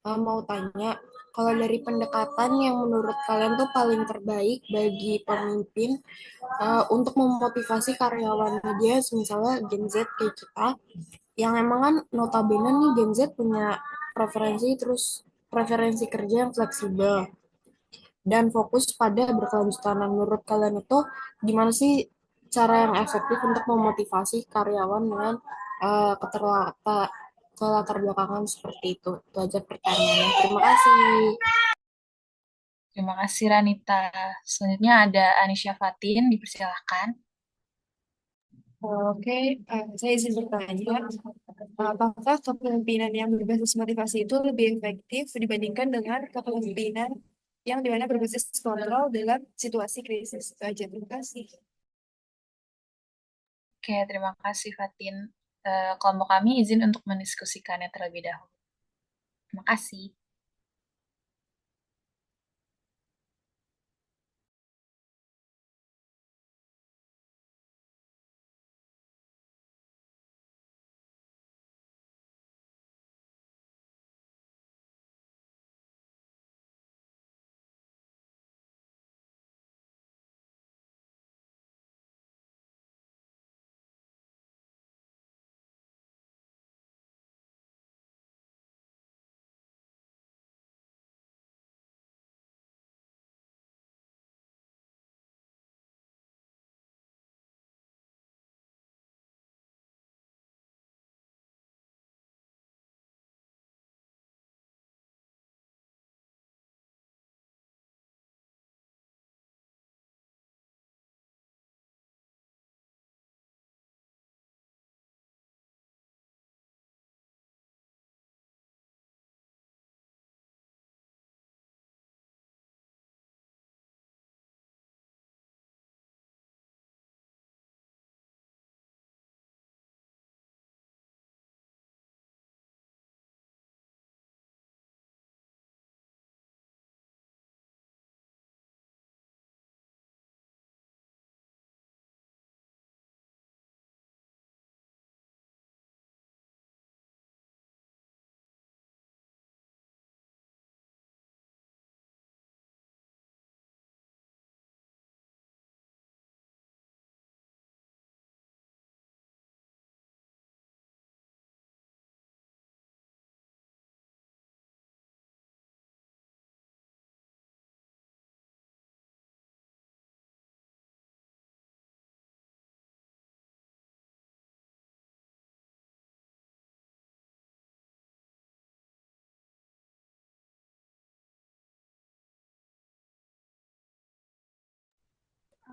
Mau tanya, kalau dari pendekatan yang menurut kalian tuh paling terbaik bagi pemimpin untuk memotivasi karyawannya dia, misalnya Gen Z kayak kita, yang emang kan notabene nih Gen Z punya preferensi kerja yang fleksibel dan fokus pada berkelanjutan. Menurut kalian itu gimana sih cara yang efektif untuk memotivasi karyawan dengan kelatar belakangan seperti itu? Itu aja pertanyaannya. Terima kasih. Terima kasih, Ranita. Selanjutnya ada Anisha Fatin. Dipersilakan. Oke, saya izin bertanya, apakah kepemimpinan yang berbasis motivasi itu lebih efektif dibandingkan dengan kepemimpinan yang dimana berbasis kontrol dalam situasi krisis? Itu aja, terima kasih. Oke, terima kasih, Fatin. Kelompok kami izin untuk mendiskusikannya terlebih dahulu. Terima kasih.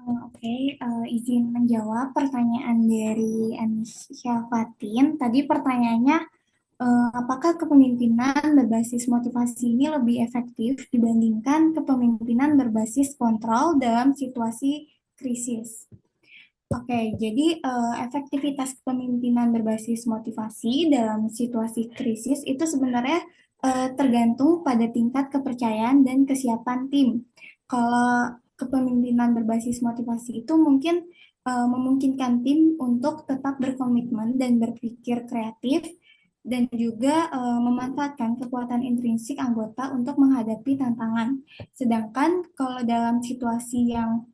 Oke, izin menjawab pertanyaan dari Anisha Fatin. Tadi pertanyaannya, apakah kepemimpinan berbasis motivasi ini lebih efektif dibandingkan kepemimpinan berbasis kontrol dalam situasi krisis? Oke, jadi efektivitas kepemimpinan berbasis motivasi dalam situasi krisis itu sebenarnya tergantung pada tingkat kepercayaan dan kesiapan tim. Kalau kepemimpinan berbasis motivasi itu mungkin memungkinkan tim untuk tetap berkomitmen dan berpikir kreatif dan juga memanfaatkan kekuatan intrinsik anggota untuk menghadapi tantangan. Sedangkan kalau dalam situasi yang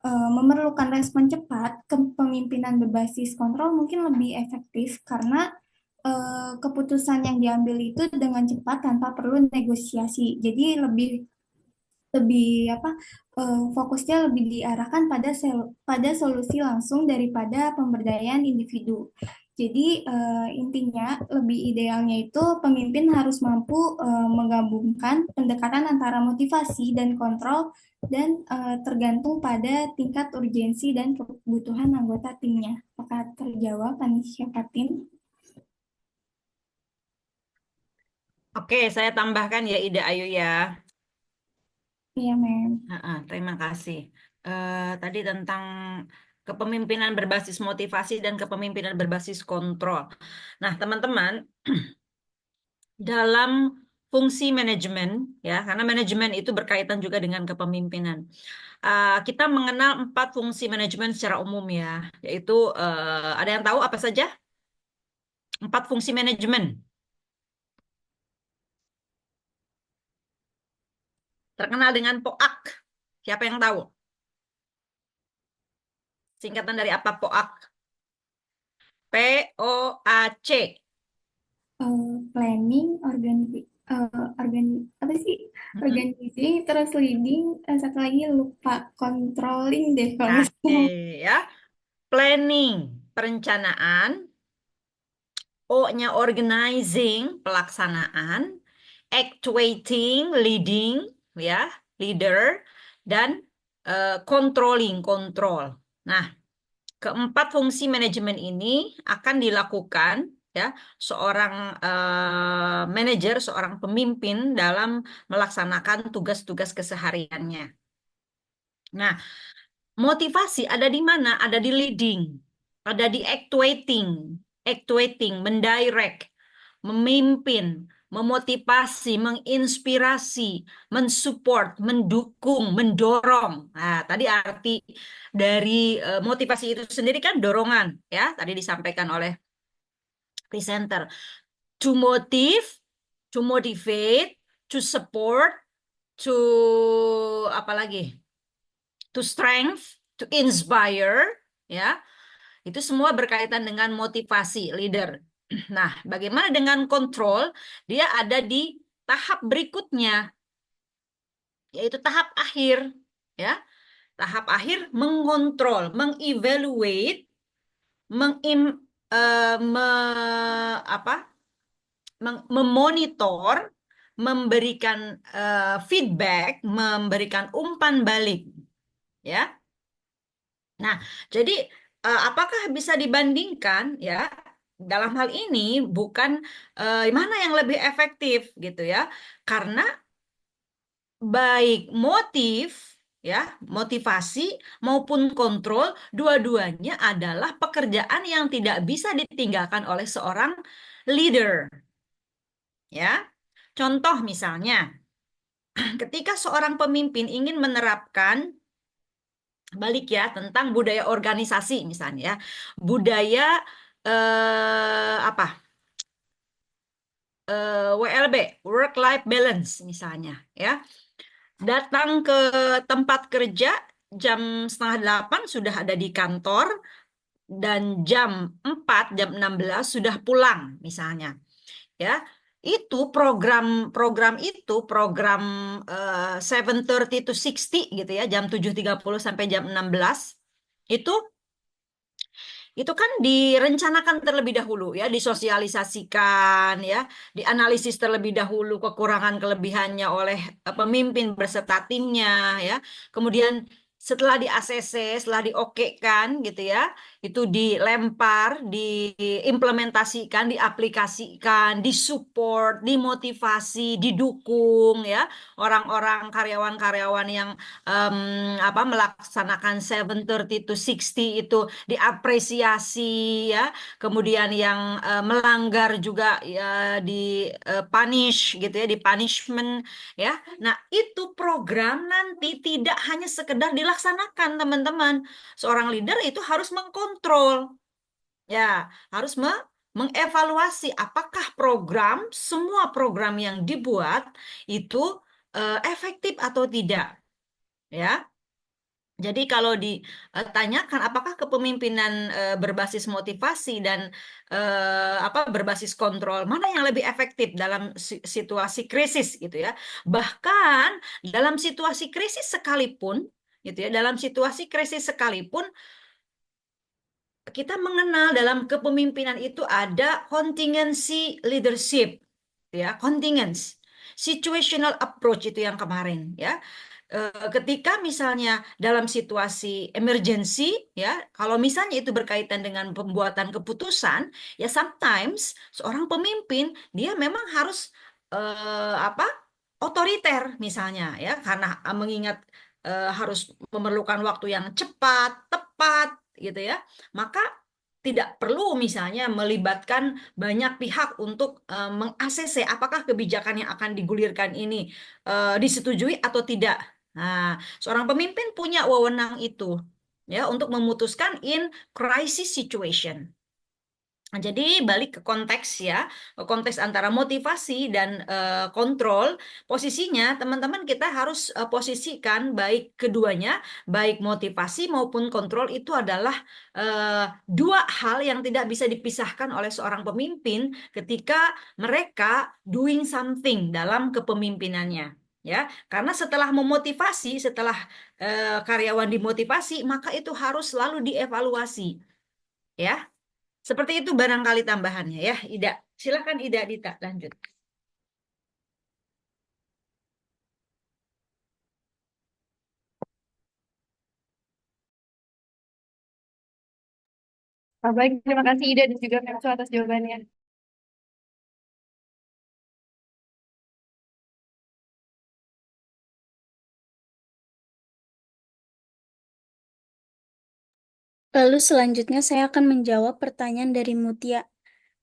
memerlukan respon cepat, kepemimpinan berbasis kontrol mungkin lebih efektif karena keputusan yang diambil itu dengan cepat tanpa perlu negosiasi. Jadi lebih lebih apa fokusnya lebih diarahkan pada solusi langsung daripada pemberdayaan individu. Jadi intinya lebih idealnya itu pemimpin harus mampu menggabungkan pendekatan antara motivasi dan kontrol dan tergantung pada tingkat urgensi dan kebutuhan anggota timnya. Apakah terjawab, Anisya Fatin? Oke, saya tambahkan ya Ida Ayu ya. Iya, Mem. Terima kasih. Tadi tentang kepemimpinan berbasis motivasi dan kepemimpinan berbasis kontrol. Nah, teman-teman, dalam fungsi manajemen, ya, karena manajemen itu berkaitan juga dengan kepemimpinan. Kita mengenal 4 fungsi manajemen secara umum ya, yaitu ada yang tahu apa saja? 4 fungsi manajemen. Terkenal dengan POAK. Siapa yang tahu? Singkatan dari apa POAK? POAC. Planning, apa sih? Organizing, terus leading, satu lagi lupa, controlling deh kalau nggak Oke, salah. ya. Planning, perencanaan. O-nya organizing, pelaksanaan. Actuating, leading, ya, leader. Dan controlling, kontrol. Nah, keempat fungsi manajemen ini akan dilakukan ya seorang manajer, seorang pemimpin dalam melaksanakan tugas-tugas kesehariannya. Nah, motivasi ada di mana? Ada di leading, ada di actuating, mendirect, memimpin, memotivasi, menginspirasi, mensupport, mendukung, mendorong. Nah, tadi arti dari motivasi itu sendiri kan dorongan, ya. Tadi disampaikan oleh presenter. To motivate, to support, to apa lagi? To strength, to inspire, ya. Itu semua berkaitan dengan motivasi leader. Nah, bagaimana dengan kontrol? Dia ada di tahap berikutnya, yaitu tahap akhir, ya. Tahap akhir mengontrol, mengevaluate, mengim, apa, memonitor, memberikan feedback, memberikan umpan balik, ya. Nah, jadi apakah bisa dibandingkan ya? Dalam hal ini bukan mana yang lebih efektif gitu ya. Karena baik motif ya, motivasi maupun kontrol dua-duanya adalah pekerjaan yang tidak bisa ditinggalkan oleh seorang leader. Ya. Contoh misalnya, ketika seorang pemimpin ingin menerapkan balik ya tentang budaya organisasi misalnya ya, budaya apa WLB, work life balance misalnya ya, datang ke tempat kerja jam 7:30 sudah ada di kantor dan jam 16 sudah pulang misalnya ya. Itu program itu program 7:30 to 60 gitu ya, jam 7:30 sampai jam 16 itu kan direncanakan terlebih dahulu ya, disosialisasikan ya, dianalisis terlebih dahulu kekurangan kelebihannya oleh pemimpin beserta timnya ya. Kemudian setelah di-ACC, setelah diokekan gitu ya, itu dilempar, diimplementasikan, diaplikasikan, disupport, dimotivasi, didukung ya orang-orang karyawan-karyawan yang melaksanakan 7:30 to 60 itu diapresiasi ya. Kemudian yang melanggar juga ya di punish gitu ya, di punishment ya. Nah, itu program nanti tidak hanya sekedar dilaksanakan, teman-teman. Seorang leader itu harus mengkontrol. Ya, harus mengevaluasi apakah semua program yang dibuat itu efektif atau tidak, ya. Jadi kalau ditanyakan apakah kepemimpinan berbasis motivasi dan berbasis kontrol mana yang lebih efektif dalam situasi krisis gitu ya. Bahkan dalam situasi krisis sekalipun gitu ya, dalam situasi krisis sekalipun kita mengenal dalam kepemimpinan itu ada contingency leadership ya, contingence, situational approach itu yang kemarin ya. Ketika misalnya dalam situasi emergency ya, kalau misalnya itu berkaitan dengan pembuatan keputusan ya, sometimes seorang pemimpin dia memang harus otoriter misalnya ya, karena mengingat harus memerlukan waktu yang cepat, tepat gitu ya. Maka tidak perlu misalnya melibatkan banyak pihak untuk meng-ACC apakah kebijakan yang akan digulirkan ini disetujui atau tidak. Nah, seorang pemimpin punya wewenang itu ya untuk memutuskan in crisis situation. Nah, jadi balik ke konteks ya, ke konteks antara motivasi dan kontrol, posisinya teman-teman kita harus posisikan baik keduanya, baik motivasi maupun kontrol itu adalah dua hal yang tidak bisa dipisahkan oleh seorang pemimpin ketika mereka doing something dalam kepemimpinannya. Ya, karena setelah memotivasi, setelah karyawan dimotivasi, maka itu harus selalu dievaluasi. Ya, seperti itu barangkali tambahannya ya, Ida. Silakan Ida Dita lanjut. Baik, terima kasih Ida dan juga Memsu atas jawabannya. Lalu selanjutnya saya akan menjawab pertanyaan dari Mutia.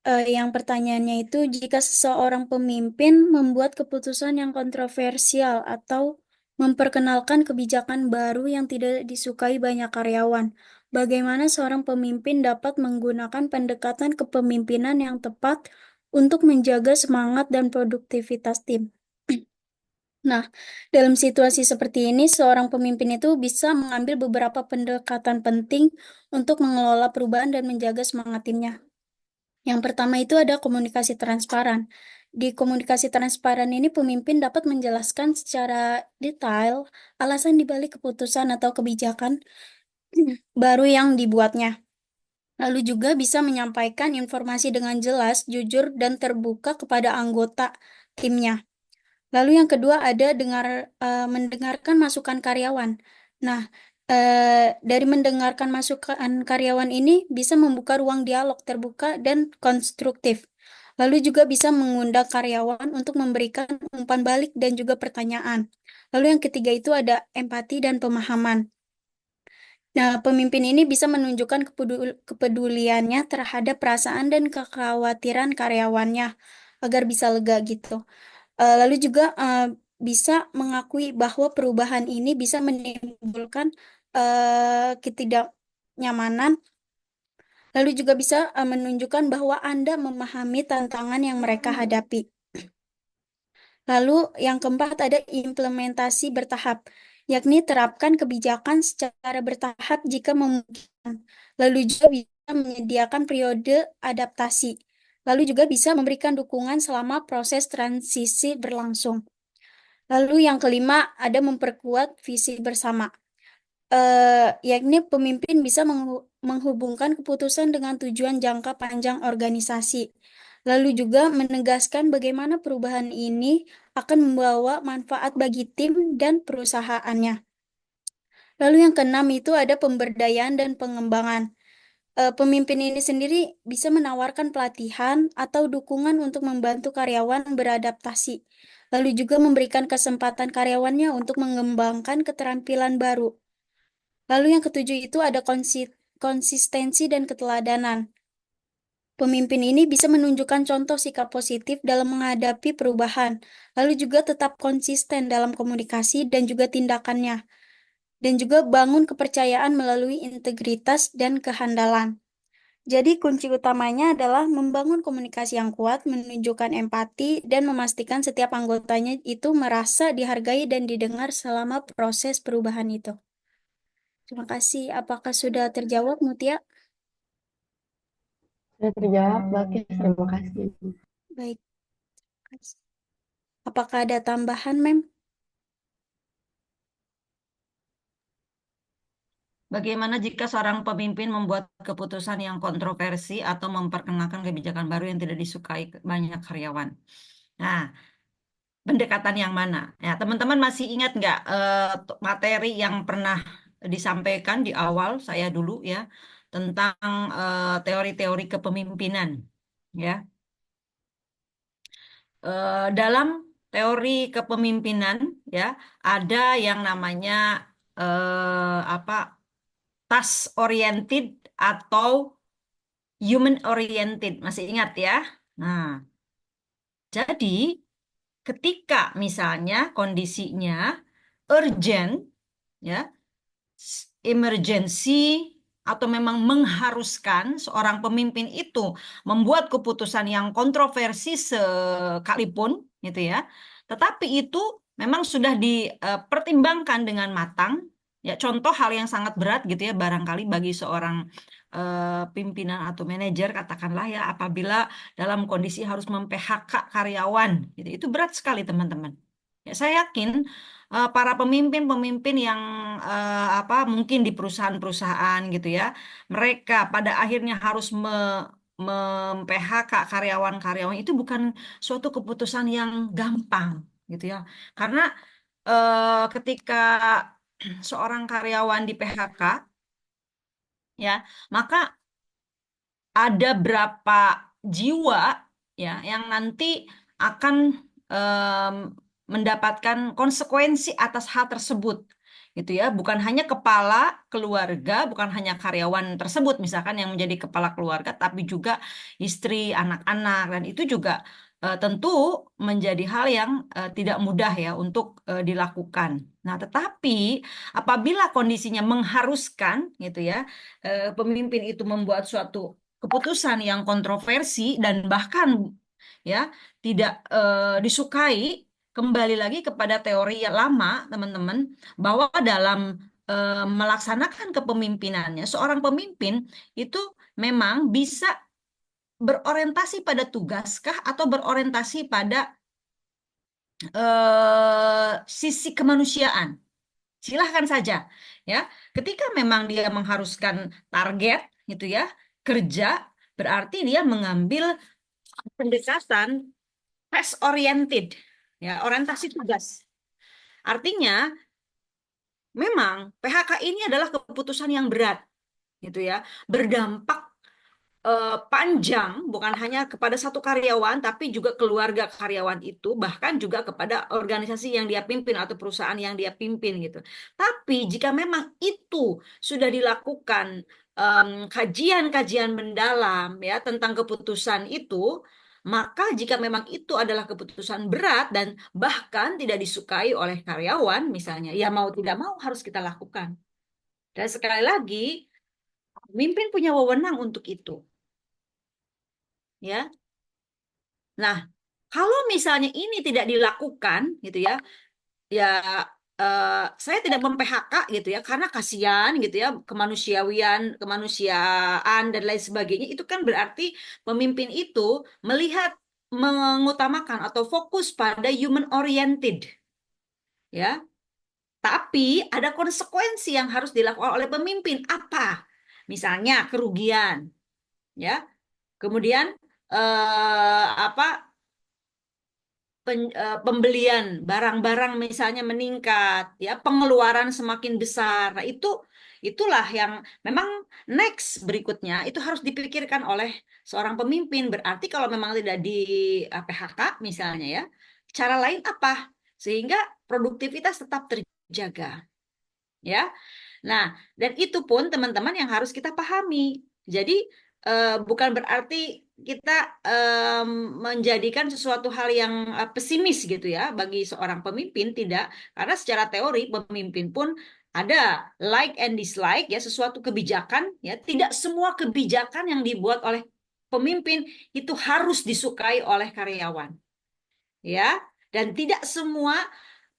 Yang pertanyaannya itu, jika seseorang pemimpin membuat keputusan yang kontroversial atau memperkenalkan kebijakan baru yang tidak disukai banyak karyawan, bagaimana seorang pemimpin dapat menggunakan pendekatan kepemimpinan yang tepat untuk menjaga semangat dan produktivitas tim? Nah, dalam situasi seperti ini, seorang pemimpin itu bisa mengambil beberapa pendekatan penting untuk mengelola perubahan dan menjaga semangat timnya. Yang pertama itu ada komunikasi transparan. Di komunikasi transparan ini, pemimpin dapat menjelaskan secara detail alasan dibalik keputusan atau kebijakan baru yang dibuatnya. Lalu juga bisa menyampaikan informasi dengan jelas, jujur, dan terbuka kepada anggota timnya. Lalu yang kedua ada mendengarkan masukan karyawan. Nah, dari mendengarkan masukan karyawan ini bisa membuka ruang dialog terbuka dan konstruktif. Lalu juga bisa mengundang karyawan untuk memberikan umpan balik dan juga pertanyaan. Lalu yang ketiga itu ada empati dan pemahaman. Nah, pemimpin ini bisa menunjukkan kepeduliannya terhadap perasaan dan kekhawatiran karyawannya agar bisa lega gitu. Lalu juga bisa mengakui bahwa perubahan ini bisa menimbulkan ketidaknyamanan. Lalu juga bisa menunjukkan bahwa Anda memahami tantangan yang mereka hadapi. Lalu yang keempat ada implementasi bertahap, yakni terapkan kebijakan secara bertahap jika memungkinkan. Lalu juga bisa menyediakan periode adaptasi. Lalu juga bisa memberikan dukungan selama proses transisi berlangsung. Lalu yang kelima ada memperkuat visi bersama, yakni pemimpin bisa menghubungkan keputusan dengan tujuan jangka panjang organisasi. Lalu juga menegaskan bagaimana perubahan ini akan membawa manfaat bagi tim dan perusahaannya. Lalu yang keenam itu ada pemberdayaan dan pengembangan. Pemimpin ini sendiri bisa menawarkan pelatihan atau dukungan untuk membantu karyawan beradaptasi. Lalu juga memberikan kesempatan karyawannya untuk mengembangkan keterampilan baru. Lalu yang ketujuh itu ada konsistensi dan keteladanan. Pemimpin ini bisa menunjukkan contoh sikap positif dalam menghadapi perubahan, lalu juga tetap konsisten dalam komunikasi dan juga tindakannya, dan juga bangun kepercayaan melalui integritas dan kehandalan. Jadi kunci utamanya adalah membangun komunikasi yang kuat, menunjukkan empati, dan memastikan setiap anggotanya itu merasa dihargai dan didengar selama proses perubahan itu. Terima kasih. Apakah sudah terjawab, Mutia? Sudah terjawab, Balkis. Terima kasih. Baik. Terima kasih. Apakah ada tambahan, Mem? Bagaimana jika seorang pemimpin membuat keputusan yang kontroversi atau memperkenalkan kebijakan baru yang tidak disukai banyak karyawan? Nah, pendekatan yang mana? Ya, teman-teman masih ingat nggak materi yang pernah disampaikan di awal saya dulu ya tentang teori-teori kepemimpinan, ya. Dalam teori kepemimpinan ya ada yang namanya apa task oriented atau human oriented, masih ingat ya? Nah, jadi ketika misalnya kondisinya urgent ya, emergency atau memang mengharuskan seorang pemimpin itu membuat keputusan yang kontroversi sekalipun gitu ya. Tetapi itu memang sudah dipertimbangkan dengan matang. Ya, contoh hal yang sangat berat gitu ya barangkali bagi seorang pimpinan atau manajer katakanlah ya apabila dalam kondisi harus mem-PHK karyawan gitu. Itu berat sekali teman-teman. Ya, saya yakin para pemimpin-pemimpin yang apa mungkin di perusahaan-perusahaan gitu ya, mereka pada akhirnya harus mem-PHK karyawan-karyawan itu bukan suatu keputusan yang gampang gitu ya, karena ketika seorang karyawan di PHK ya, maka ada berapa jiwa ya yang nanti akan em, mendapatkan konsekuensi atas hal tersebut gitu ya, bukan hanya kepala keluarga, bukan hanya karyawan tersebut misalkan yang menjadi kepala keluarga, tapi juga istri, anak-anak, dan itu juga tentu menjadi hal yang tidak mudah ya untuk dilakukan. Nah, tetapi apabila kondisinya mengharuskan gitu ya, pemimpin itu membuat suatu keputusan yang kontroversi dan bahkan ya tidak disukai, kembali lagi kepada teori yang lama teman-teman, bahwa dalam melaksanakan kepemimpinannya seorang pemimpin itu memang bisa berorientasi pada tugaskah atau berorientasi pada sisi kemanusiaan. Silahkan saja ya. Ketika memang dia mengharuskan target gitu ya, kerja, berarti dia mengambil pendekatan task oriented ya, orientasi tugas. Artinya memang PHK ini adalah keputusan yang berat gitu ya, berdampak panjang bukan hanya kepada satu karyawan tapi juga keluarga karyawan itu, bahkan juga kepada organisasi yang dia pimpin atau perusahaan yang dia pimpin gitu. Tapi jika memang itu sudah dilakukan kajian-kajian mendalam ya tentang keputusan itu, maka jika memang itu adalah keputusan berat dan bahkan tidak disukai oleh karyawan misalnya, ya mau tidak mau harus kita lakukan. Dan sekali lagi, pemimpin punya wewenang untuk itu. Ya. Nah, kalau misalnya ini tidak dilakukan gitu ya, ya saya tidak mem-PHK gitu ya karena kasihan gitu ya, kemanusiaan dan lain sebagainya, itu kan berarti pemimpin itu melihat mengutamakan atau fokus pada human oriented ya. Tapi ada konsekuensi yang harus dilakukan oleh pemimpin. Apa? Misalnya kerugian ya. Kemudian apa pembelian barang-barang misalnya meningkat ya, pengeluaran semakin besar. Nah, itulah yang memang next berikutnya itu harus dipikirkan oleh seorang pemimpin. Berarti kalau memang tidak di PHK misalnya ya, cara lain apa sehingga produktivitas tetap terjaga ya. Nah, dan itu pun teman-teman yang harus kita pahami. Jadi bukan berarti kita menjadikan sesuatu hal yang pesimis gitu ya bagi seorang pemimpin, tidak. Karena secara teori pemimpin pun Ada like and dislike ya, sesuatu kebijakan ya, tidak semua kebijakan yang dibuat oleh pemimpin itu harus disukai oleh karyawan ya, dan tidak semua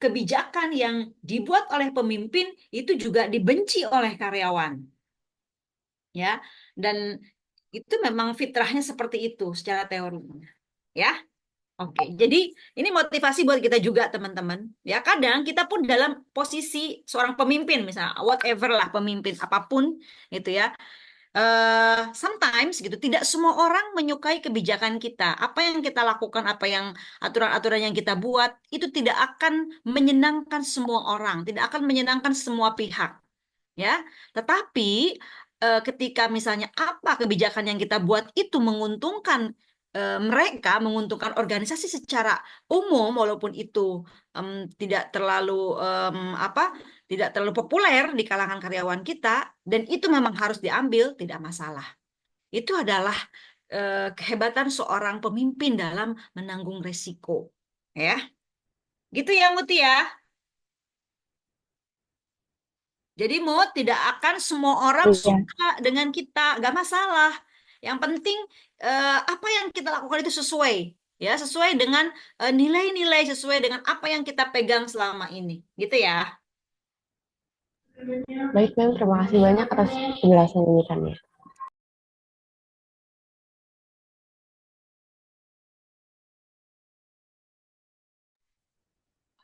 kebijakan yang dibuat oleh pemimpin itu juga dibenci oleh karyawan ya, dan itu memang fitrahnya seperti itu secara teorinya ya. Oke, jadi ini motivasi buat kita juga teman-teman. Ya, kadang kita pun dalam posisi seorang pemimpin, misalnya whatever lah pemimpin apapun gitu ya. Sometimes gitu, tidak semua orang menyukai kebijakan kita. Apa yang kita lakukan, apa yang aturan-aturan yang kita buat itu tidak akan menyenangkan semua orang, tidak akan menyenangkan semua pihak ya. Tetapi ketika misalnya apa kebijakan yang kita buat itu menguntungkan mereka, menguntungkan organisasi secara umum, walaupun itu em, tidak terlalu apa, tidak terlalu populer di kalangan karyawan kita, dan itu memang harus diambil, tidak masalah. Itu adalah kehebatan seorang pemimpin dalam menanggung resiko, ya. Gitu ya, Muti ya. Jadi Mut, tidak akan semua orang Iya. suka dengan kita, gak masalah. Yang penting apa yang kita lakukan itu sesuai, ya, sesuai dengan nilai-nilai, sesuai dengan apa yang kita pegang selama ini, gitu ya. Baik, Mem, terima kasih banyak atas penjelasan ini.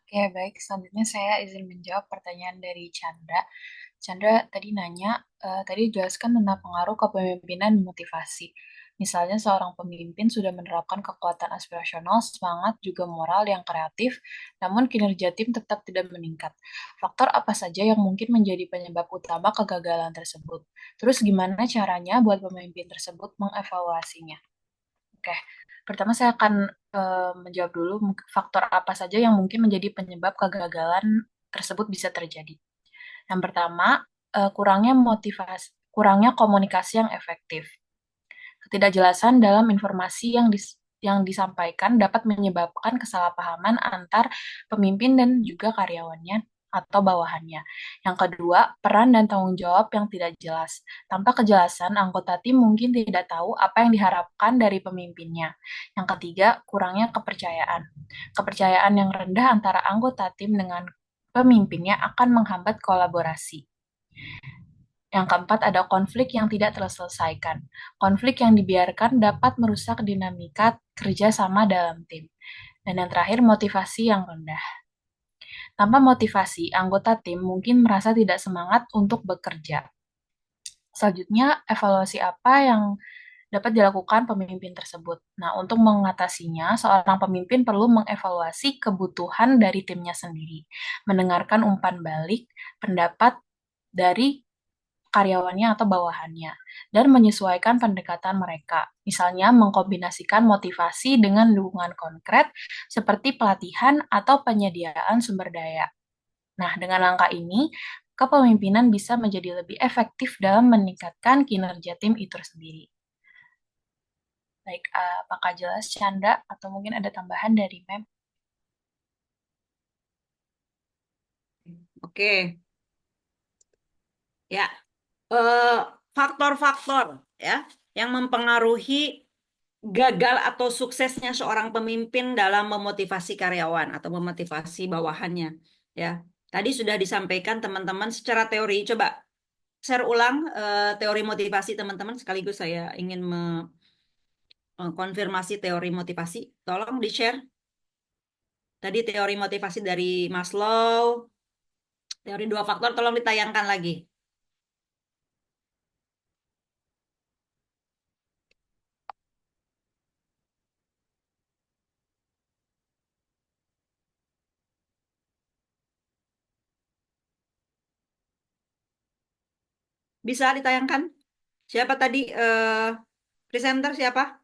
Oke, baik. Selanjutnya saya izin menjawab pertanyaan dari Chandra. Chandra tadi nanya, tadi jelaskan tentang pengaruh kepemimpinan dan motivasi. Misalnya seorang pemimpin sudah menerapkan kekuatan aspirasional, semangat, juga moral yang kreatif, namun kinerja tim tetap tidak meningkat. Faktor apa saja yang mungkin menjadi penyebab utama kegagalan tersebut? Terus gimana caranya buat pemimpin tersebut mengevaluasinya? Oke, pertama saya akan menjawab dulu faktor apa saja yang mungkin menjadi penyebab kegagalan tersebut bisa terjadi. Yang pertama, kurangnya komunikasi yang efektif. Ketidakjelasan dalam informasi yang disampaikan dapat menyebabkan kesalahpahaman antar pemimpin dan juga karyawannya atau bawahannya. Yang kedua, peran dan tanggung jawab yang tidak jelas. Tanpa kejelasan, anggota tim mungkin tidak tahu apa yang diharapkan dari pemimpinnya. Yang ketiga, kurangnya kepercayaan. Kepercayaan yang rendah antara anggota tim dengan pemimpinnya akan menghambat kolaborasi. Yang keempat, ada konflik yang tidak terselesaikan. Konflik yang dibiarkan dapat merusak dinamika kerja sama dalam tim. Dan yang terakhir, motivasi yang rendah. Tanpa motivasi, anggota tim mungkin merasa tidak semangat untuk bekerja. Selanjutnya, evaluasi apa yang dapat dilakukan pemimpin tersebut. Nah, untuk mengatasinya, seorang pemimpin perlu mengevaluasi kebutuhan dari timnya sendiri, mendengarkan umpan balik, pendapat dari karyawannya atau bawahannya, dan menyesuaikan pendekatan mereka. Misalnya, mengkombinasikan motivasi dengan dukungan konkret seperti pelatihan atau penyediaan sumber daya. Nah, dengan langkah ini, kepemimpinan bisa menjadi lebih efektif dalam meningkatkan kinerja tim itu sendiri. Baik, apakah jelas, Chandra? Atau mungkin ada tambahan dari Mem? Oke, ya. Eh, Faktor-faktor ya yang mempengaruhi gagal atau suksesnya seorang pemimpin dalam memotivasi karyawan atau memotivasi bawahannya ya. Tadi sudah disampaikan teman-teman secara teori. Coba share ulang teori motivasi teman-teman, sekaligus saya ingin mengkonfirmasi teori motivasi. Tolong di-share. Tadi teori motivasi dari Maslow, teori dua faktor, tolong ditayangkan lagi. Bisa ditayangkan? Siapa tadi presenter siapa?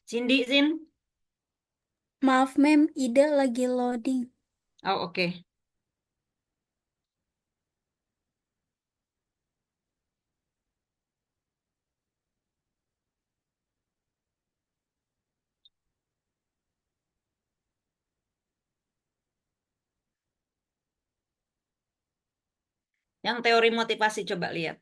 Cindy, Zin? Maaf, Mem, ide lagi loading. Oh, oke. Yang teori motivasi coba lihat.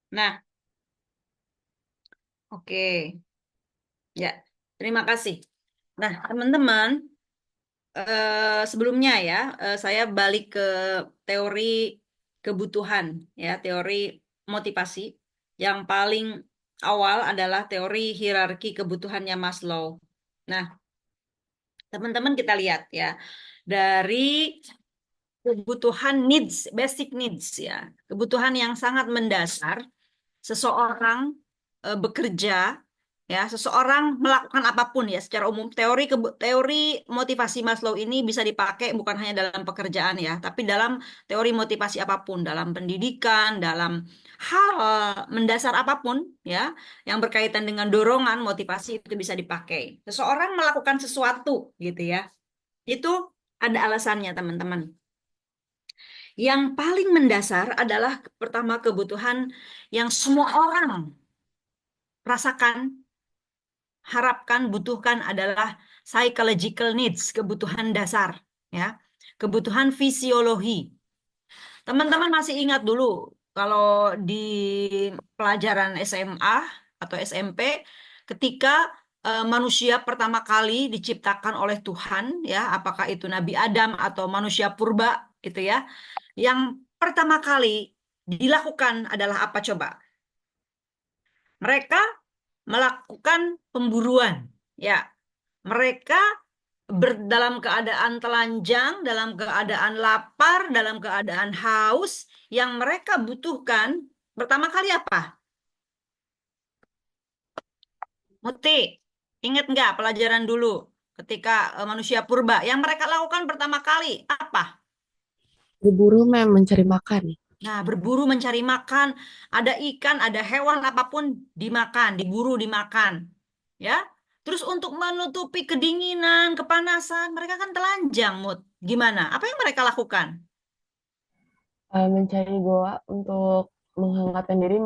Nah, oke. Ya, terima kasih. Nah, teman-teman, sebelumnya ya, saya balik ke teori kebutuhan, ya, teori motivasi. Yang paling awal adalah teori hierarki kebutuhannya Maslow. Nah, teman-teman kita lihat ya, dari kebutuhan needs, basic needs ya, kebutuhan yang sangat mendasar, seseorang bekerja, ya, seseorang melakukan apapun ya, secara umum teori motivasi Maslow ini bisa dipakai bukan hanya dalam pekerjaan ya, tapi dalam teori motivasi apapun, dalam pendidikan, dalam hal mendasar apapun ya, yang berkaitan dengan dorongan motivasi itu bisa dipakai. Seseorang melakukan sesuatu gitu ya, itu ada alasannya teman-teman. Yang paling mendasar adalah pertama kebutuhan yang semua orang rasakan, harapkan, butuhkan adalah psychological needs, kebutuhan dasar, ya, kebutuhan fisiologi. Teman-teman masih ingat dulu kalau di pelajaran SMA atau SMP, ketika manusia pertama kali diciptakan oleh Tuhan, ya, apakah itu Nabi Adam atau manusia purba, gitu ya, yang pertama kali dilakukan adalah apa coba? Mereka melakukan pemburuan. Ya, mereka dalam keadaan telanjang, dalam keadaan lapar, dalam keadaan haus, yang mereka butuhkan pertama kali apa? Muti, ingat nggak pelajaran dulu ketika manusia purba? Yang mereka lakukan pertama kali apa? Berburu mencari makan. Nah, berburu mencari makan, ada ikan, ada hewan apapun dimakan, diburu dimakan. Ya. Terus untuk menutupi kedinginan, kepanasan, mereka kan telanjang, Mut. Gimana? Apa yang mereka lakukan? Mencari goa untuk menghangatkan diri,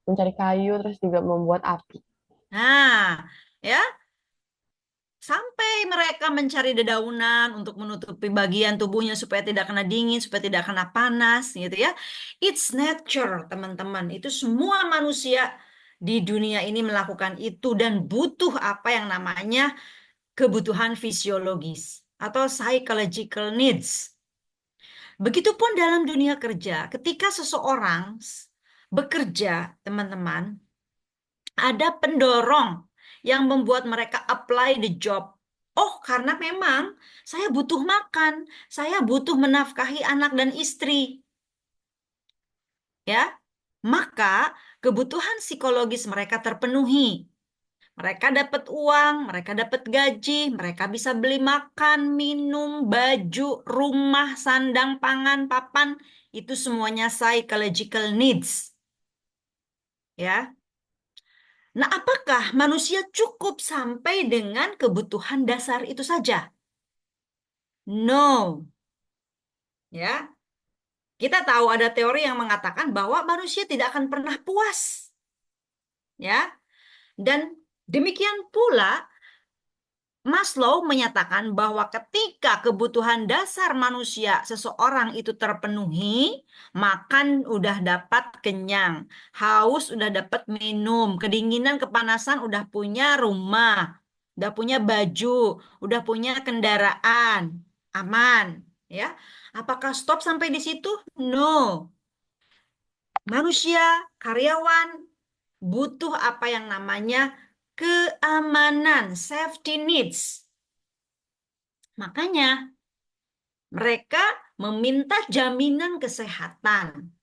mencari kayu, terus juga membuat api. Nah, ya, sampai mereka mencari dedaunan untuk menutupi bagian tubuhnya supaya tidak kena dingin, supaya tidak kena panas, gitu ya. It's nature, teman-teman. Itu semua manusia di dunia ini melakukan itu dan butuh apa yang namanya kebutuhan fisiologis atau psychological needs. Begitupun dalam dunia kerja, ketika seseorang bekerja, teman-teman, ada pendorong yang membuat mereka apply the job. Oh, karena memang saya butuh makan, saya butuh menafkahi anak dan istri. Ya, maka kebutuhan psikologis mereka terpenuhi. Mereka dapat uang, mereka dapat gaji, mereka bisa beli makan, minum, baju, rumah, sandang, pangan, papan, itu semuanya psychological needs. Ya. Nah, apakah manusia cukup sampai dengan kebutuhan dasar itu saja? No. Ya. Kita tahu ada teori yang mengatakan bahwa manusia tidak akan pernah puas. Ya. Dan demikian pula Maslow menyatakan bahwa ketika kebutuhan dasar manusia seseorang itu terpenuhi, makan udah dapat kenyang, haus udah dapat minum, kedinginan, kepanasan udah punya rumah, udah punya baju, udah punya kendaraan, aman, ya. Apakah stop sampai di situ? No. Manusia, karyawan butuh apa yang namanya keamanan, safety needs. Makanya mereka meminta jaminan kesehatan.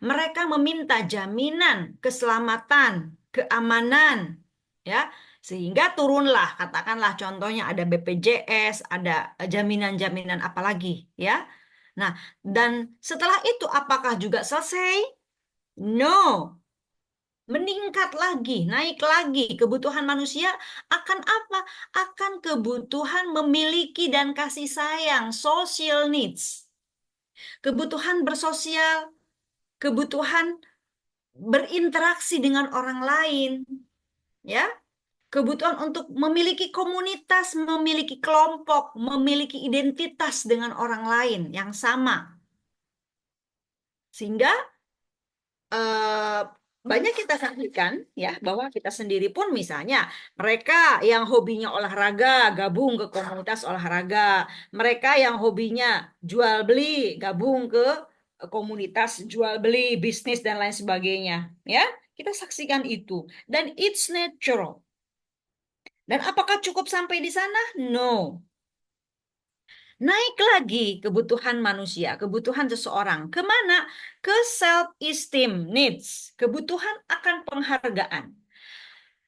Mereka meminta jaminan keselamatan, keamanan, ya, Sehingga turunlah, katakanlah contohnya ada BPJS, ada jaminan-jaminan apa lagi ya. Nah, dan setelah itu apakah juga selesai? No. Meningkat lagi, naik lagi. Kebutuhan manusia akan apa? Akan kebutuhan memiliki dan kasih sayang, social needs. Kebutuhan bersosial, kebutuhan berinteraksi dengan orang lain, ya. Kebutuhan untuk memiliki komunitas, memiliki kelompok, memiliki identitas dengan orang lain yang sama. Sehingga banyak kita saksikan ya bahwa kita sendiri pun misalnya mereka yang hobinya olahraga gabung ke komunitas olahraga, mereka yang hobinya jual beli gabung ke komunitas jual beli, bisnis dan lain sebagainya ya. Kita saksikan itu dan it's natural. Dan apakah cukup sampai di sana? No. Naik lagi kebutuhan manusia, kebutuhan seseorang. Kemana? Ke self-esteem needs. Kebutuhan akan penghargaan.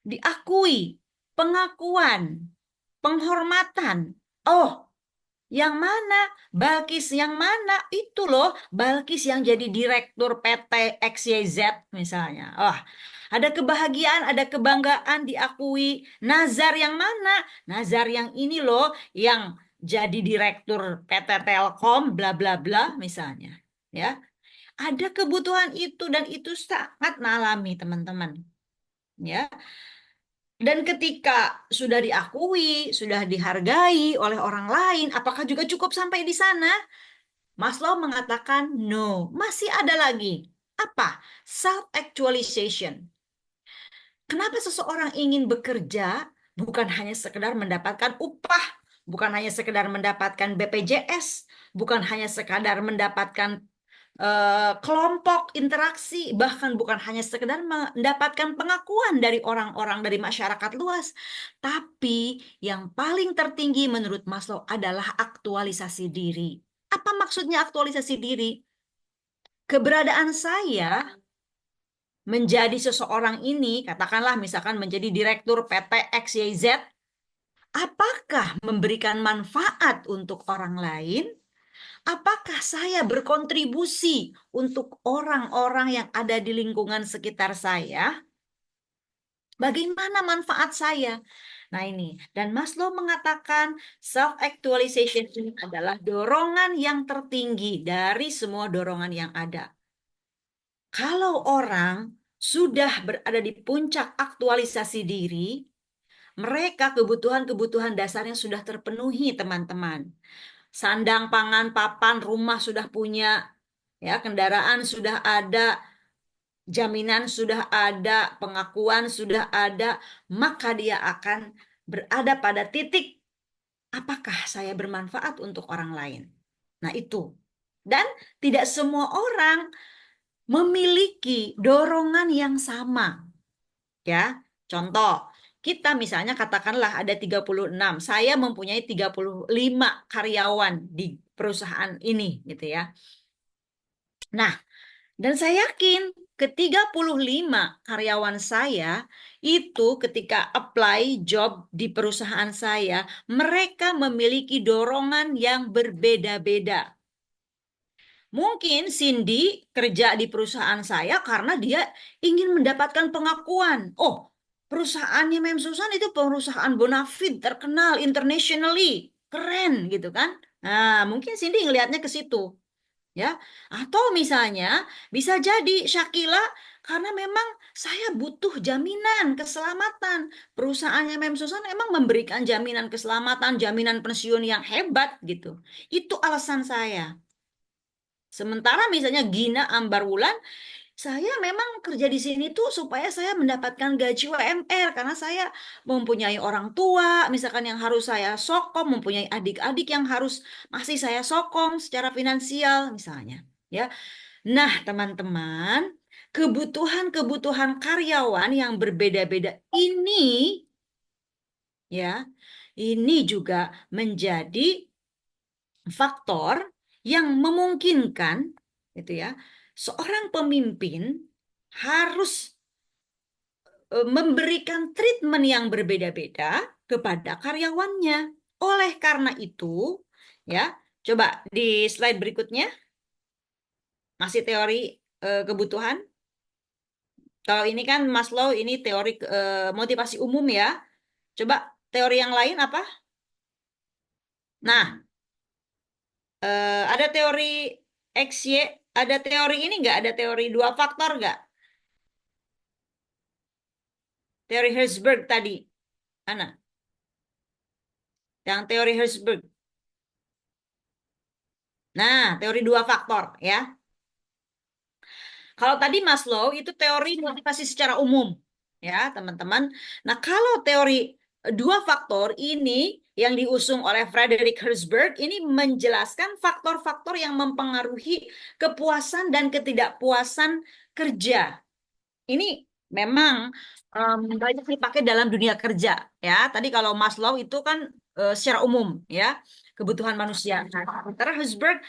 Diakui, pengakuan, penghormatan. Oh, yang mana? Balkis yang mana? Itu loh, Balkis yang jadi direktur PT XYZ misalnya. Oh, ada kebahagiaan, ada kebanggaan diakui. Nazar yang mana? Nazar yang ini loh, yang jadi direktur PT Telkom, bla bla bla misalnya. Ya, ada kebutuhan itu dan itu sangat alami teman-teman. Ya, dan ketika sudah diakui, sudah dihargai oleh orang lain, apakah juga cukup sampai di sana? Maslow mengatakan no, masih ada lagi. Apa? Self-actualization. Kenapa seseorang ingin bekerja bukan hanya sekedar mendapatkan upah, bukan hanya sekedar mendapatkan BPJS, bukan hanya sekadar mendapatkan kelompok interaksi, bahkan bukan hanya sekedar mendapatkan pengakuan dari orang-orang dari masyarakat luas, tapi yang paling tertinggi menurut Maslow adalah aktualisasi diri. Apa maksudnya aktualisasi diri? Keberadaan saya menjadi seseorang ini, katakanlah misalkan menjadi direktur PT XYZ, apakah memberikan manfaat untuk orang lain? Apakah saya berkontribusi untuk orang-orang yang ada di lingkungan sekitar saya? Bagaimana manfaat saya? Nah ini, dan Maslow mengatakan self-actualization ini adalah dorongan yang tertinggi dari semua dorongan yang ada. Kalau orang sudah berada di puncak aktualisasi diri, mereka kebutuhan-kebutuhan dasarnya sudah terpenuhi, teman-teman. Sandang, pangan, papan, rumah sudah punya, ya, kendaraan sudah ada, jaminan sudah ada, pengakuan sudah ada, maka dia akan berada pada titik apakah saya bermanfaat untuk orang lain. Nah, itu. Dan tidak semua orang memiliki dorongan yang sama. Ya, contoh, kita misalnya katakanlah ada 36, saya mempunyai 35 karyawan di perusahaan ini gitu ya. Nah, dan saya yakin ke-35 karyawan saya itu ketika apply job di perusahaan saya, mereka memiliki dorongan yang berbeda-beda. Mungkin Cindy kerja di perusahaan saya karena dia ingin mendapatkan pengakuan. Oh, perusahaannya Mem Susan itu perusahaan bonafide terkenal internationally, keren gitu kan. Nah, mungkin Cindy ngelihatnya ke situ. Ya, atau misalnya bisa jadi Shakila karena memang saya butuh jaminan keselamatan. Perusahaannya Mem Susan memang memberikan jaminan keselamatan, jaminan pensiun yang hebat gitu. Itu alasan saya. Sementara misalnya Gina Ambarwulan, saya memang kerja di sini tuh supaya saya mendapatkan gaji UMR karena saya mempunyai orang tua, misalkan yang harus saya sokong, mempunyai adik-adik yang harus masih saya sokong secara finansial misalnya, ya. Nah, teman-teman, kebutuhan-kebutuhan karyawan yang berbeda-beda ini ya, ini juga menjadi faktor yang memungkinkan gitu ya, seorang pemimpin harus memberikan treatment yang berbeda-beda kepada karyawannya. Oleh karena itu, ya, coba di slide berikutnya masih teori kebutuhan. Kalau ini kan Maslow, ini teori motivasi umum ya. Coba teori yang lain apa? Nah, ada teori XY, ada teori ini nggak? Ada teori dua faktor nggak? Teori Herzberg tadi. Mana? Yang teori Herzberg. Nah, teori dua faktor ya. Kalau tadi Maslow itu teori motivasi secara umum, ya teman-teman. Nah, kalau teori dua faktor ini yang diusung oleh Frederick Herzberg ini menjelaskan faktor-faktor yang mempengaruhi kepuasan dan ketidakpuasan kerja. Ini memang banyak dipakai dalam dunia kerja, ya. Tadi kalau Maslow itu kan secara umum, ya, kebutuhan manusia. Nah, sementara Herzberg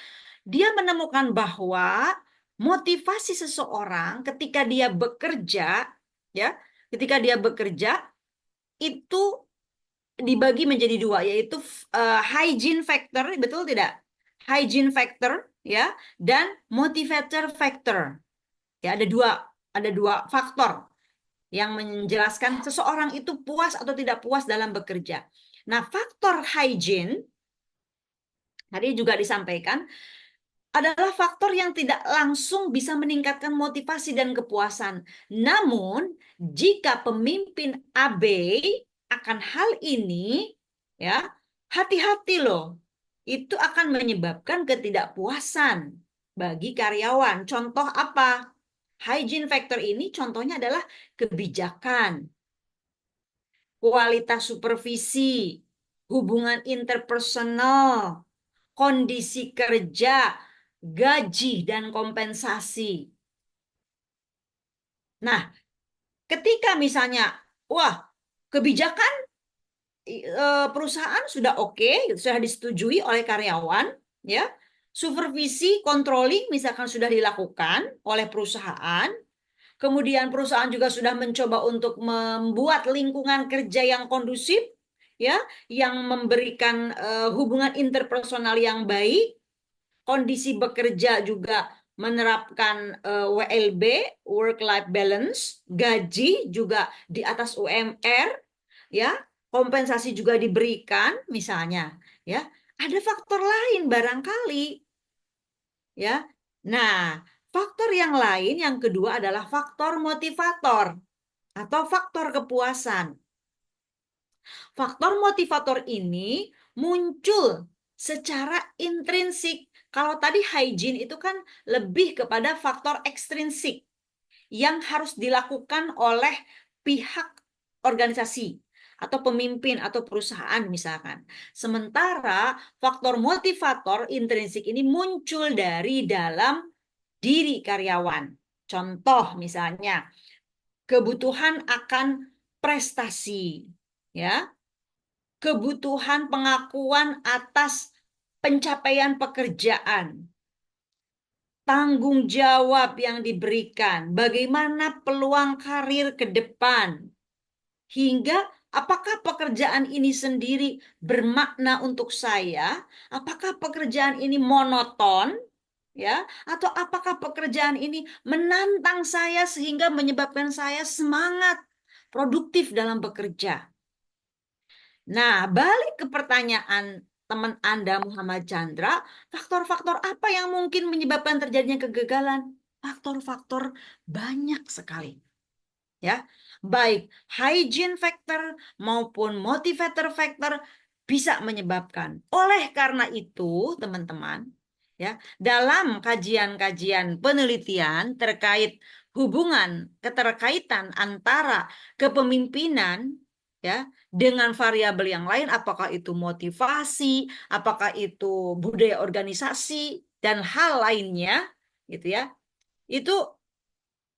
dia menemukan bahwa motivasi seseorang ketika dia bekerja, ya, ketika dia bekerja itu dibagi menjadi dua, yaitu hygiene factor, betul tidak? Hygiene factor, ya, dan motivator factor. Ya, ada dua faktor yang menjelaskan seseorang itu puas atau tidak puas dalam bekerja. Nah, faktor hygiene tadi juga disampaikan adalah faktor yang tidak langsung bisa meningkatkan motivasi dan kepuasan. Namun, jika pemimpin abai akan hal ini, ya, hati-hati loh. Itu akan menyebabkan ketidakpuasan bagi karyawan. Contoh apa? Hygiene factor ini contohnya adalah kebijakan, kualitas supervisi, hubungan interpersonal, kondisi kerja, gaji, dan kompensasi. Nah, ketika misalnya, wah, kebijakan perusahaan sudah oke, sudah disetujui oleh karyawan, ya, supervisi, controlling misalkan sudah dilakukan oleh perusahaan, kemudian perusahaan juga sudah mencoba untuk membuat lingkungan kerja yang kondusif, ya, yang memberikan hubungan interpersonal yang baik, kondisi bekerja juga menerapkan WLB, work life balance, gaji juga di atas UMR, ya, kompensasi juga diberikan misalnya, ya. Ada faktor lain barangkali, ya. Nah, faktor yang lain yang kedua adalah faktor motivator atau faktor kepuasan. Faktor motivator ini muncul secara intrinsik. Kalau tadi hygiene itu kan lebih kepada faktor ekstrinsik yang harus dilakukan oleh pihak organisasi atau pemimpin atau perusahaan misalkan. Sementara faktor motivator intrinsik ini muncul dari dalam diri karyawan. Contoh misalnya kebutuhan akan prestasi, ya. Kebutuhan pengakuan atas pencapaian pekerjaan, tanggung jawab yang diberikan, bagaimana peluang karir ke depan, hingga apakah pekerjaan ini sendiri bermakna untuk saya, apakah pekerjaan ini monoton, ya, atau apakah pekerjaan ini menantang saya sehingga menyebabkan saya semangat, produktif dalam bekerja. Nah, balik ke pertanyaan teman Anda Muhammad Chandra, faktor-faktor apa yang mungkin menyebabkan terjadinya kegagalan? Faktor-faktor banyak sekali. Ya, baik hygiene factor maupun motivator factor bisa menyebabkan. Oleh karena itu, teman-teman, ya, dalam kajian-kajian penelitian terkait hubungan keterkaitan antara kepemimpinan, ya, dengan variabel yang lain, apakah itu motivasi, apakah itu budaya organisasi dan hal lainnya, gitu ya, itu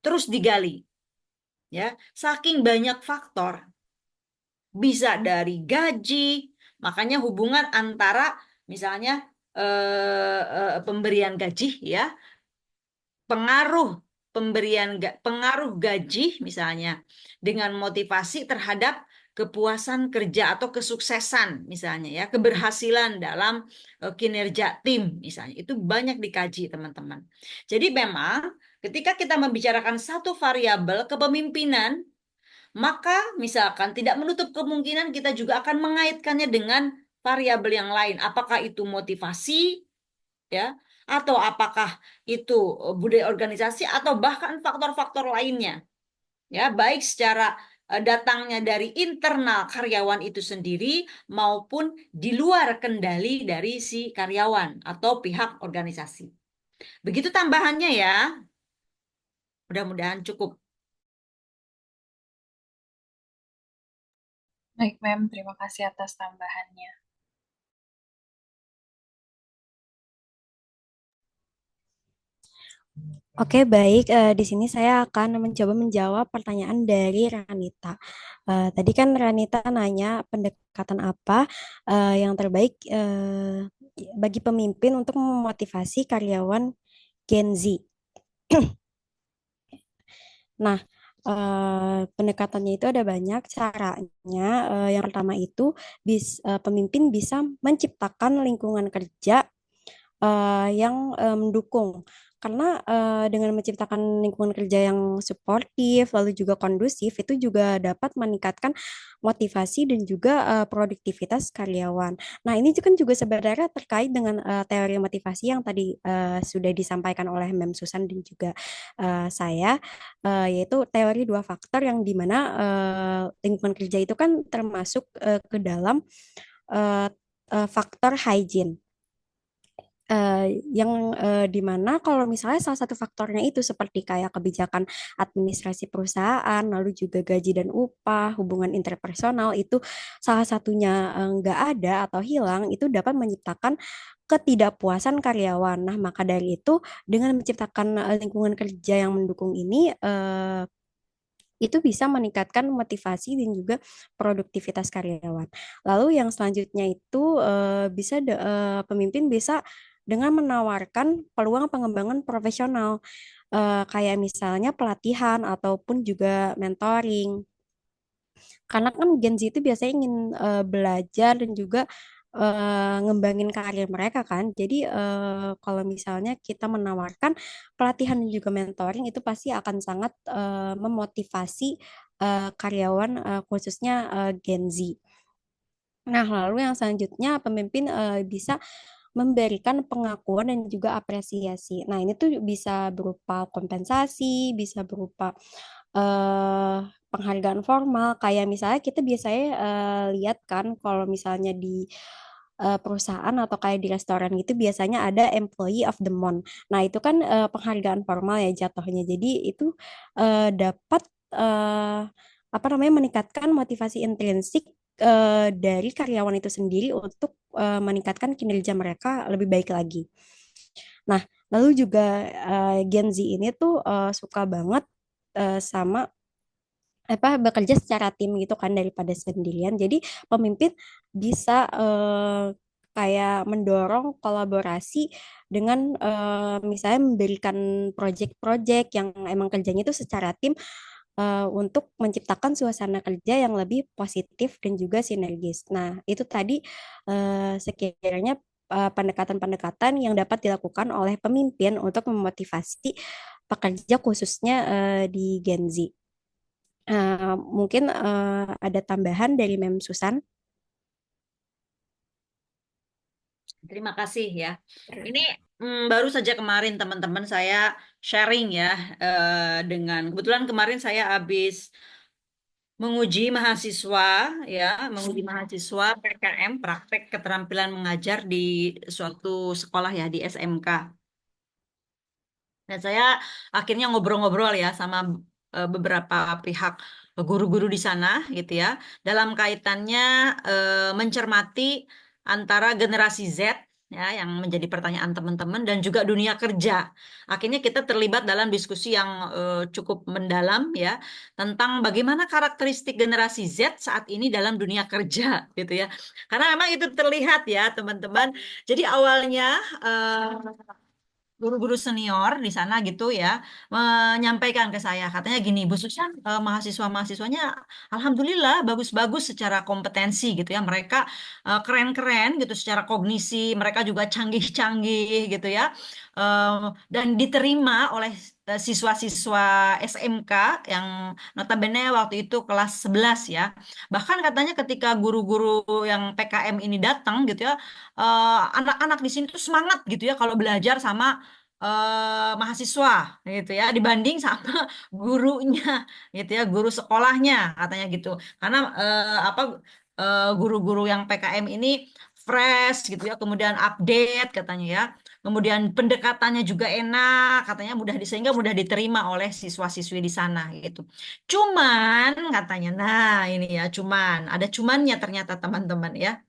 terus digali, ya, saking banyak faktor, bisa dari gaji, makanya hubungan antara misalnya pemberian gaji, ya, pengaruh pengaruh gaji misalnya dengan motivasi terhadap kepuasan kerja atau kesuksesan misalnya ya, keberhasilan dalam kinerja tim misalnya. Itu banyak dikaji, teman-teman. Jadi memang ketika kita membicarakan satu variabel kepemimpinan, maka misalkan tidak menutup kemungkinan kita juga akan mengaitkannya dengan variabel yang lain. Apakah itu motivasi ya, atau apakah itu budaya organisasi atau bahkan faktor-faktor lainnya. Ya, baik secara datangnya dari internal karyawan itu sendiri maupun di luar kendali dari si karyawan atau pihak organisasi. Begitu tambahannya ya. Mudah-mudahan cukup. Baik, Mem, terima kasih atas tambahannya. Oke, baik. Di sini saya akan mencoba menjawab pertanyaan dari Ranita. Tadi kan Ranita nanya pendekatan apa yang terbaik bagi pemimpin untuk memotivasi karyawan Gen Z. Nah, pendekatannya itu ada banyak caranya. Yang pertama itu pemimpin bisa menciptakan lingkungan kerja yang mendukung. Karena dengan menciptakan lingkungan kerja yang suportif, lalu juga kondusif, itu juga dapat meningkatkan motivasi dan juga produktivitas karyawan. Nah, ini juga sebenarnya terkait dengan teori motivasi yang tadi sudah disampaikan oleh Mem Susan dan juga saya, yaitu teori dua faktor yang dimana lingkungan kerja itu kan termasuk ke dalam faktor hygiene. Yang dimana kalau misalnya salah satu faktornya itu seperti kayak kebijakan administrasi perusahaan, lalu juga gaji dan upah, hubungan interpersonal itu salah satunya nggak ada atau hilang, itu dapat menciptakan ketidakpuasan karyawan. Nah, maka dari itu dengan menciptakan lingkungan kerja yang mendukung ini, itu bisa meningkatkan motivasi dan juga produktivitas karyawan. Lalu yang selanjutnya itu pemimpin bisa dengan menawarkan peluang pengembangan profesional, kayak misalnya pelatihan ataupun juga mentoring. Karena kan Gen Z itu biasanya ingin belajar dan juga ngembangin karir mereka kan. Jadi kalau misalnya kita menawarkan pelatihan dan juga mentoring itu pasti akan sangat memotivasi karyawan khususnya Gen Z. Nah, lalu yang selanjutnya pemimpin bisa memberikan pengakuan dan juga apresiasi. Nah, ini tuh bisa berupa kompensasi, bisa berupa penghargaan formal. Kayak misalnya kita biasanya lihat kan kalau misalnya di perusahaan atau kayak di restoran gitu biasanya ada employee of the month. Nah, itu kan penghargaan formal ya jatuhnya. Jadi itu dapat apa namanya meningkatkan motivasi intrinsik dari karyawan itu sendiri untuk meningkatkan kinerja mereka lebih baik lagi. Nah, lalu juga Gen Z ini tuh suka banget sama bekerja secara tim gitu kan daripada sendirian. Jadi pemimpin bisa kayak mendorong kolaborasi dengan misalnya memberikan project-project yang emang kerjanya itu secara tim untuk menciptakan suasana kerja yang lebih positif dan juga sinergis. Nah, itu tadi sekiranya pendekatan-pendekatan yang dapat dilakukan oleh pemimpin untuk memotivasi pekerja khususnya di Gen Z. Mungkin ada tambahan dari Mem Susan. Terima kasih ya. Ini baru saja kemarin teman-teman saya sharing ya dengan kebetulan kemarin saya habis menguji mahasiswa ya, menguji mahasiswa PKM praktek keterampilan mengajar di suatu sekolah ya di SMK. Dan saya akhirnya ngobrol-ngobrol ya sama beberapa pihak guru-guru di sana gitu ya, dalam kaitannya mencermati antara generasi Z ya yang menjadi pertanyaan teman-teman dan juga dunia kerja. Akhirnya kita terlibat dalam diskusi yang cukup mendalam ya tentang bagaimana karakteristik generasi Z saat ini dalam dunia kerja gitu ya. Karena memang itu terlihat ya teman-teman. Jadi awalnya guru-guru senior di sana gitu ya menyampaikan ke saya, katanya gini, Bu Susan, mahasiswa-mahasiswanya alhamdulillah bagus-bagus secara kompetensi gitu ya, mereka keren-keren gitu secara kognisi, mereka juga canggih-canggih gitu ya. Eh, dan diterima oleh siswa-siswa SMK yang notabene waktu itu kelas 11 ya. Bahkan katanya ketika guru-guru yang PKM ini datang gitu ya, anak-anak di sini tuh semangat gitu ya kalau belajar sama mahasiswa gitu ya, dibanding sama gurunya gitu ya, guru sekolahnya katanya gitu. Karena guru-guru yang PKM ini fresh gitu ya, kemudian update katanya ya. Kemudian pendekatannya juga enak, katanya sehingga mudah diterima oleh siswa-siswi di sana gitu. Cuman katanya, nah ini ya, ada cumannya ternyata teman-teman ya.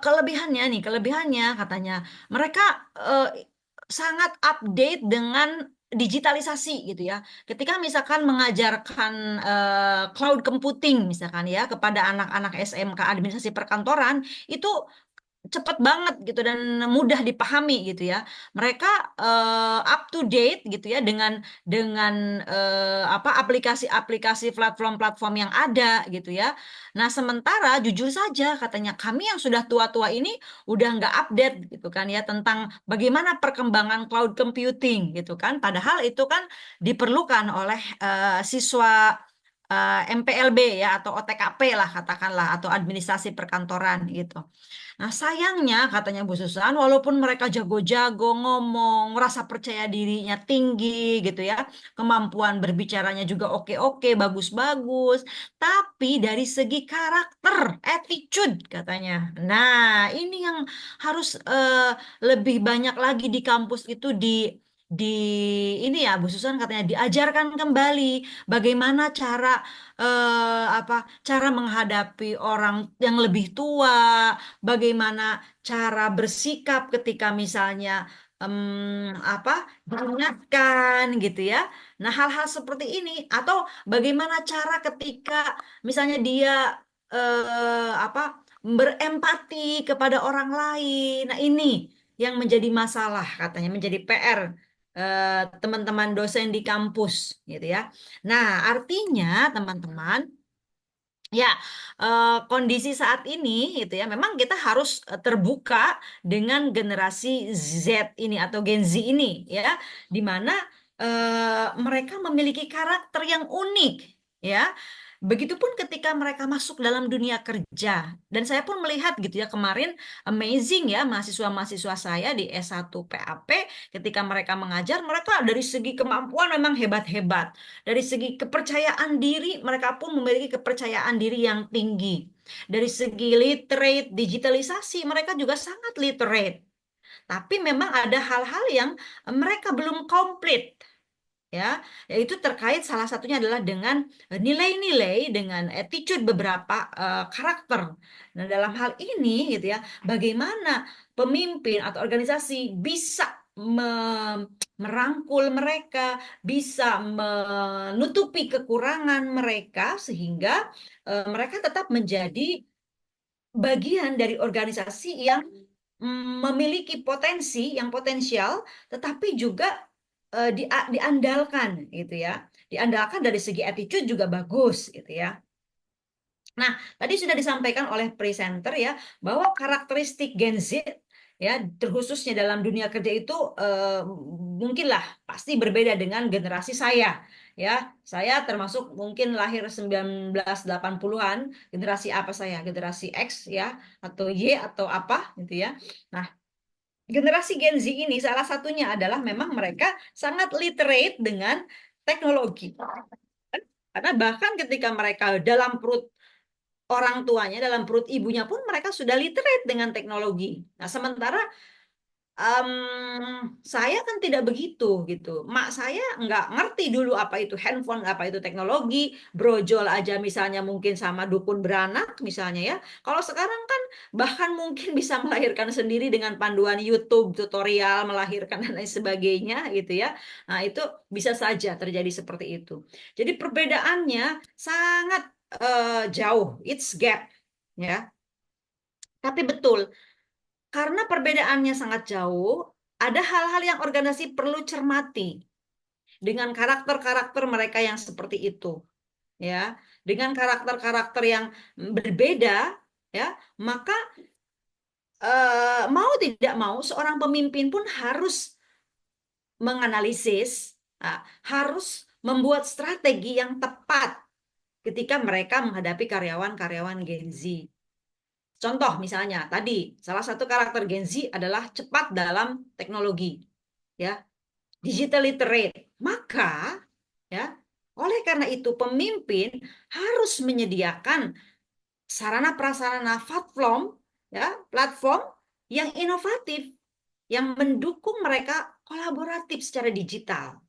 Kelebihannya katanya mereka eh, sangat update dengan digitalisasi gitu ya. Ketika misalkan mengajarkan cloud computing misalkan ya kepada anak-anak SMK administrasi perkantoran itu cepat banget gitu dan mudah dipahami gitu ya. Mereka up to date gitu ya dengan aplikasi-aplikasi platform-platform yang ada gitu ya. Nah, sementara jujur saja katanya kami yang sudah tua-tua ini udah nggak update gitu kan ya tentang bagaimana perkembangan cloud computing gitu kan. Padahal itu kan diperlukan oleh siswa MPLB ya atau OTKP lah katakanlah atau administrasi perkantoran gitu. Nah, sayangnya katanya Bu Susan, walaupun mereka jago-jago ngomong, merasa percaya dirinya tinggi gitu ya, kemampuan berbicaranya juga oke-oke, bagus-bagus, tapi dari segi karakter, attitude katanya. Nah, ini yang harus lebih banyak lagi di kampus itu di ini ya Bu Susan katanya diajarkan kembali bagaimana cara menghadapi orang yang lebih tua, bagaimana cara bersikap ketika misalnya diingatkan gitu ya. Nah, hal-hal seperti ini atau bagaimana cara ketika misalnya dia berempati kepada orang lain. Nah, ini yang menjadi masalah katanya, menjadi PR teman-teman dosen di kampus gitu ya. Nah, artinya teman-teman, ya, kondisi saat ini gitu ya, memang kita harus terbuka dengan generasi Z ini atau Gen Z ini ya, di mana mereka memiliki karakter yang unik ya. Begitupun ketika mereka masuk dalam dunia kerja. Dan saya pun melihat gitu ya kemarin amazing ya mahasiswa-mahasiswa saya di S1 PAP ketika mereka mengajar, mereka dari segi kemampuan memang hebat-hebat. Dari segi kepercayaan diri, mereka pun memiliki kepercayaan diri yang tinggi. Dari segi literate, digitalisasi, mereka juga sangat literate. Tapi memang ada hal-hal yang mereka belum komplit, ya, yaitu terkait salah satunya adalah dengan nilai-nilai, dengan attitude beberapa karakter. Nah, dalam hal ini gitu ya, bagaimana pemimpin atau organisasi bisa merangkul mereka, bisa menutupi kekurangan mereka sehingga mereka tetap menjadi bagian dari organisasi yang memiliki potensi yang potensial, tetapi juga diandalkan gitu ya. Diandalkan dari segi attitude juga bagus gitu ya. Nah, tadi sudah disampaikan oleh presenter ya bahwa karakteristik Gen Z ya terkhususnya dalam dunia kerja itu mungkinlah pasti berbeda dengan generasi saya ya. Saya termasuk mungkin lahir 1980-an, generasi apa saya? Generasi X ya atau Y atau apa gitu ya. Nah, generasi Gen Z ini salah satunya adalah memang mereka sangat literate dengan teknologi. Karena bahkan ketika mereka dalam perut orang tuanya, dalam perut ibunya pun mereka sudah literate dengan teknologi. Nah, sementara saya kan tidak begitu gitu. Mak saya nggak ngerti dulu apa itu handphone, apa itu teknologi, brojol aja misalnya mungkin sama dukun beranak misalnya ya. Kalau sekarang kan bahkan mungkin bisa melahirkan sendiri dengan panduan YouTube, tutorial melahirkan dan lain sebagainya gitu ya. Nah, itu bisa saja terjadi seperti itu. Jadi perbedaannya sangat jauh, it's gap ya. Tapi betul karena perbedaannya sangat jauh, ada hal-hal yang organisasi perlu cermati dengan karakter-karakter mereka yang seperti itu, ya. Dengan karakter-karakter yang berbeda, ya, maka mau tidak mau seorang pemimpin pun harus menganalisis, harus membuat strategi yang tepat ketika mereka menghadapi karyawan-karyawan Gen Z. Contoh misalnya tadi salah satu karakter Gen Z adalah cepat dalam teknologi, ya, digital literate. Maka, ya, oleh karena itu pemimpin harus menyediakan sarana prasarana platform yang inovatif yang mendukung mereka kolaboratif secara digital.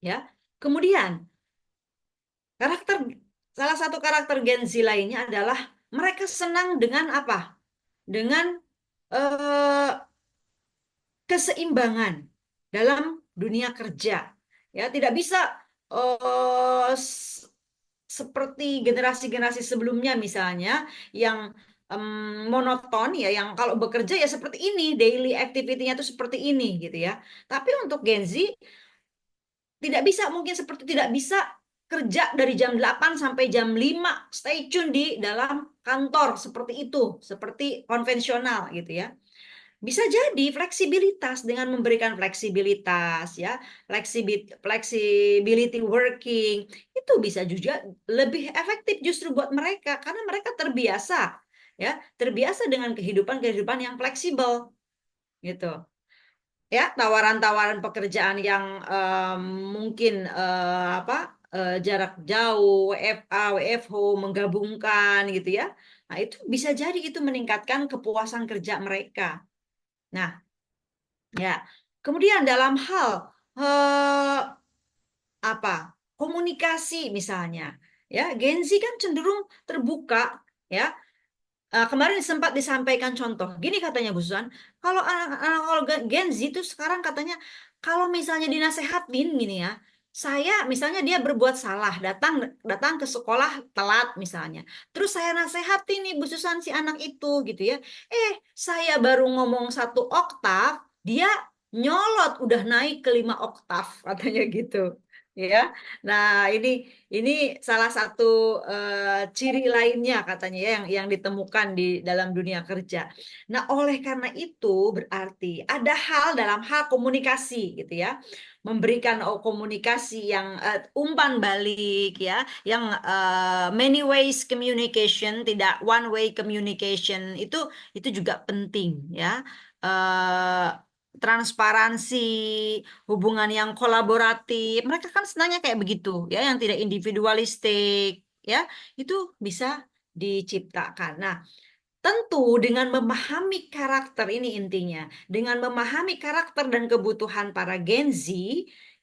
Ya. Kemudian salah satu karakter Gen Z lainnya adalah mereka senang dengan apa? Dengan keseimbangan dalam dunia kerja. Ya, tidak bisa seperti generasi-generasi sebelumnya misalnya yang monoton ya, yang kalau bekerja ya seperti ini, daily activity-nya itu seperti ini gitu ya. Tapi untuk Gen Z tidak bisa kerja dari jam 8 sampai jam 5 stay tune di dalam kantor seperti itu, seperti konvensional gitu ya. Bisa jadi fleksibilitas dengan memberikan fleksibilitas ya, flexibility working itu bisa juga lebih efektif justru buat mereka karena mereka terbiasa ya, terbiasa dengan kehidupan yang fleksibel gitu. Ya, tawaran-tawaran pekerjaan yang mungkin jarak jauh, WFA, WFH menggabungkan gitu ya. Nah, itu bisa jadi itu meningkatkan kepuasan kerja mereka. Nah, ya. Kemudian dalam hal komunikasi misalnya, ya, Gen Z kan cenderung terbuka, ya. Kemarin sempat disampaikan contoh, gini katanya Bu Susan, kalau anak-anak Gen Z itu sekarang katanya kalau misalnya dinasehatin gini ya, saya misalnya dia berbuat salah, datang ke sekolah telat misalnya, terus saya nasehatin nih Bu Susan si anak itu gitu ya, saya baru ngomong 1 oktav, dia nyolot udah naik ke 5 oktav katanya gitu, ya. Nah, ini salah satu ciri lainnya katanya ya yang ditemukan di dalam dunia kerja. Nah, oleh karena itu berarti ada hal dalam hal komunikasi gitu ya. Memberikan komunikasi yang umpan balik ya, yang many ways communication, tidak one way communication itu juga penting ya. Transparansi, hubungan yang kolaboratif. Mereka kan senangnya kayak begitu, ya, yang tidak individualistik, ya, itu bisa diciptakan. Nah, tentu dengan memahami karakter ini intinya, dengan memahami karakter dan kebutuhan para Gen Z,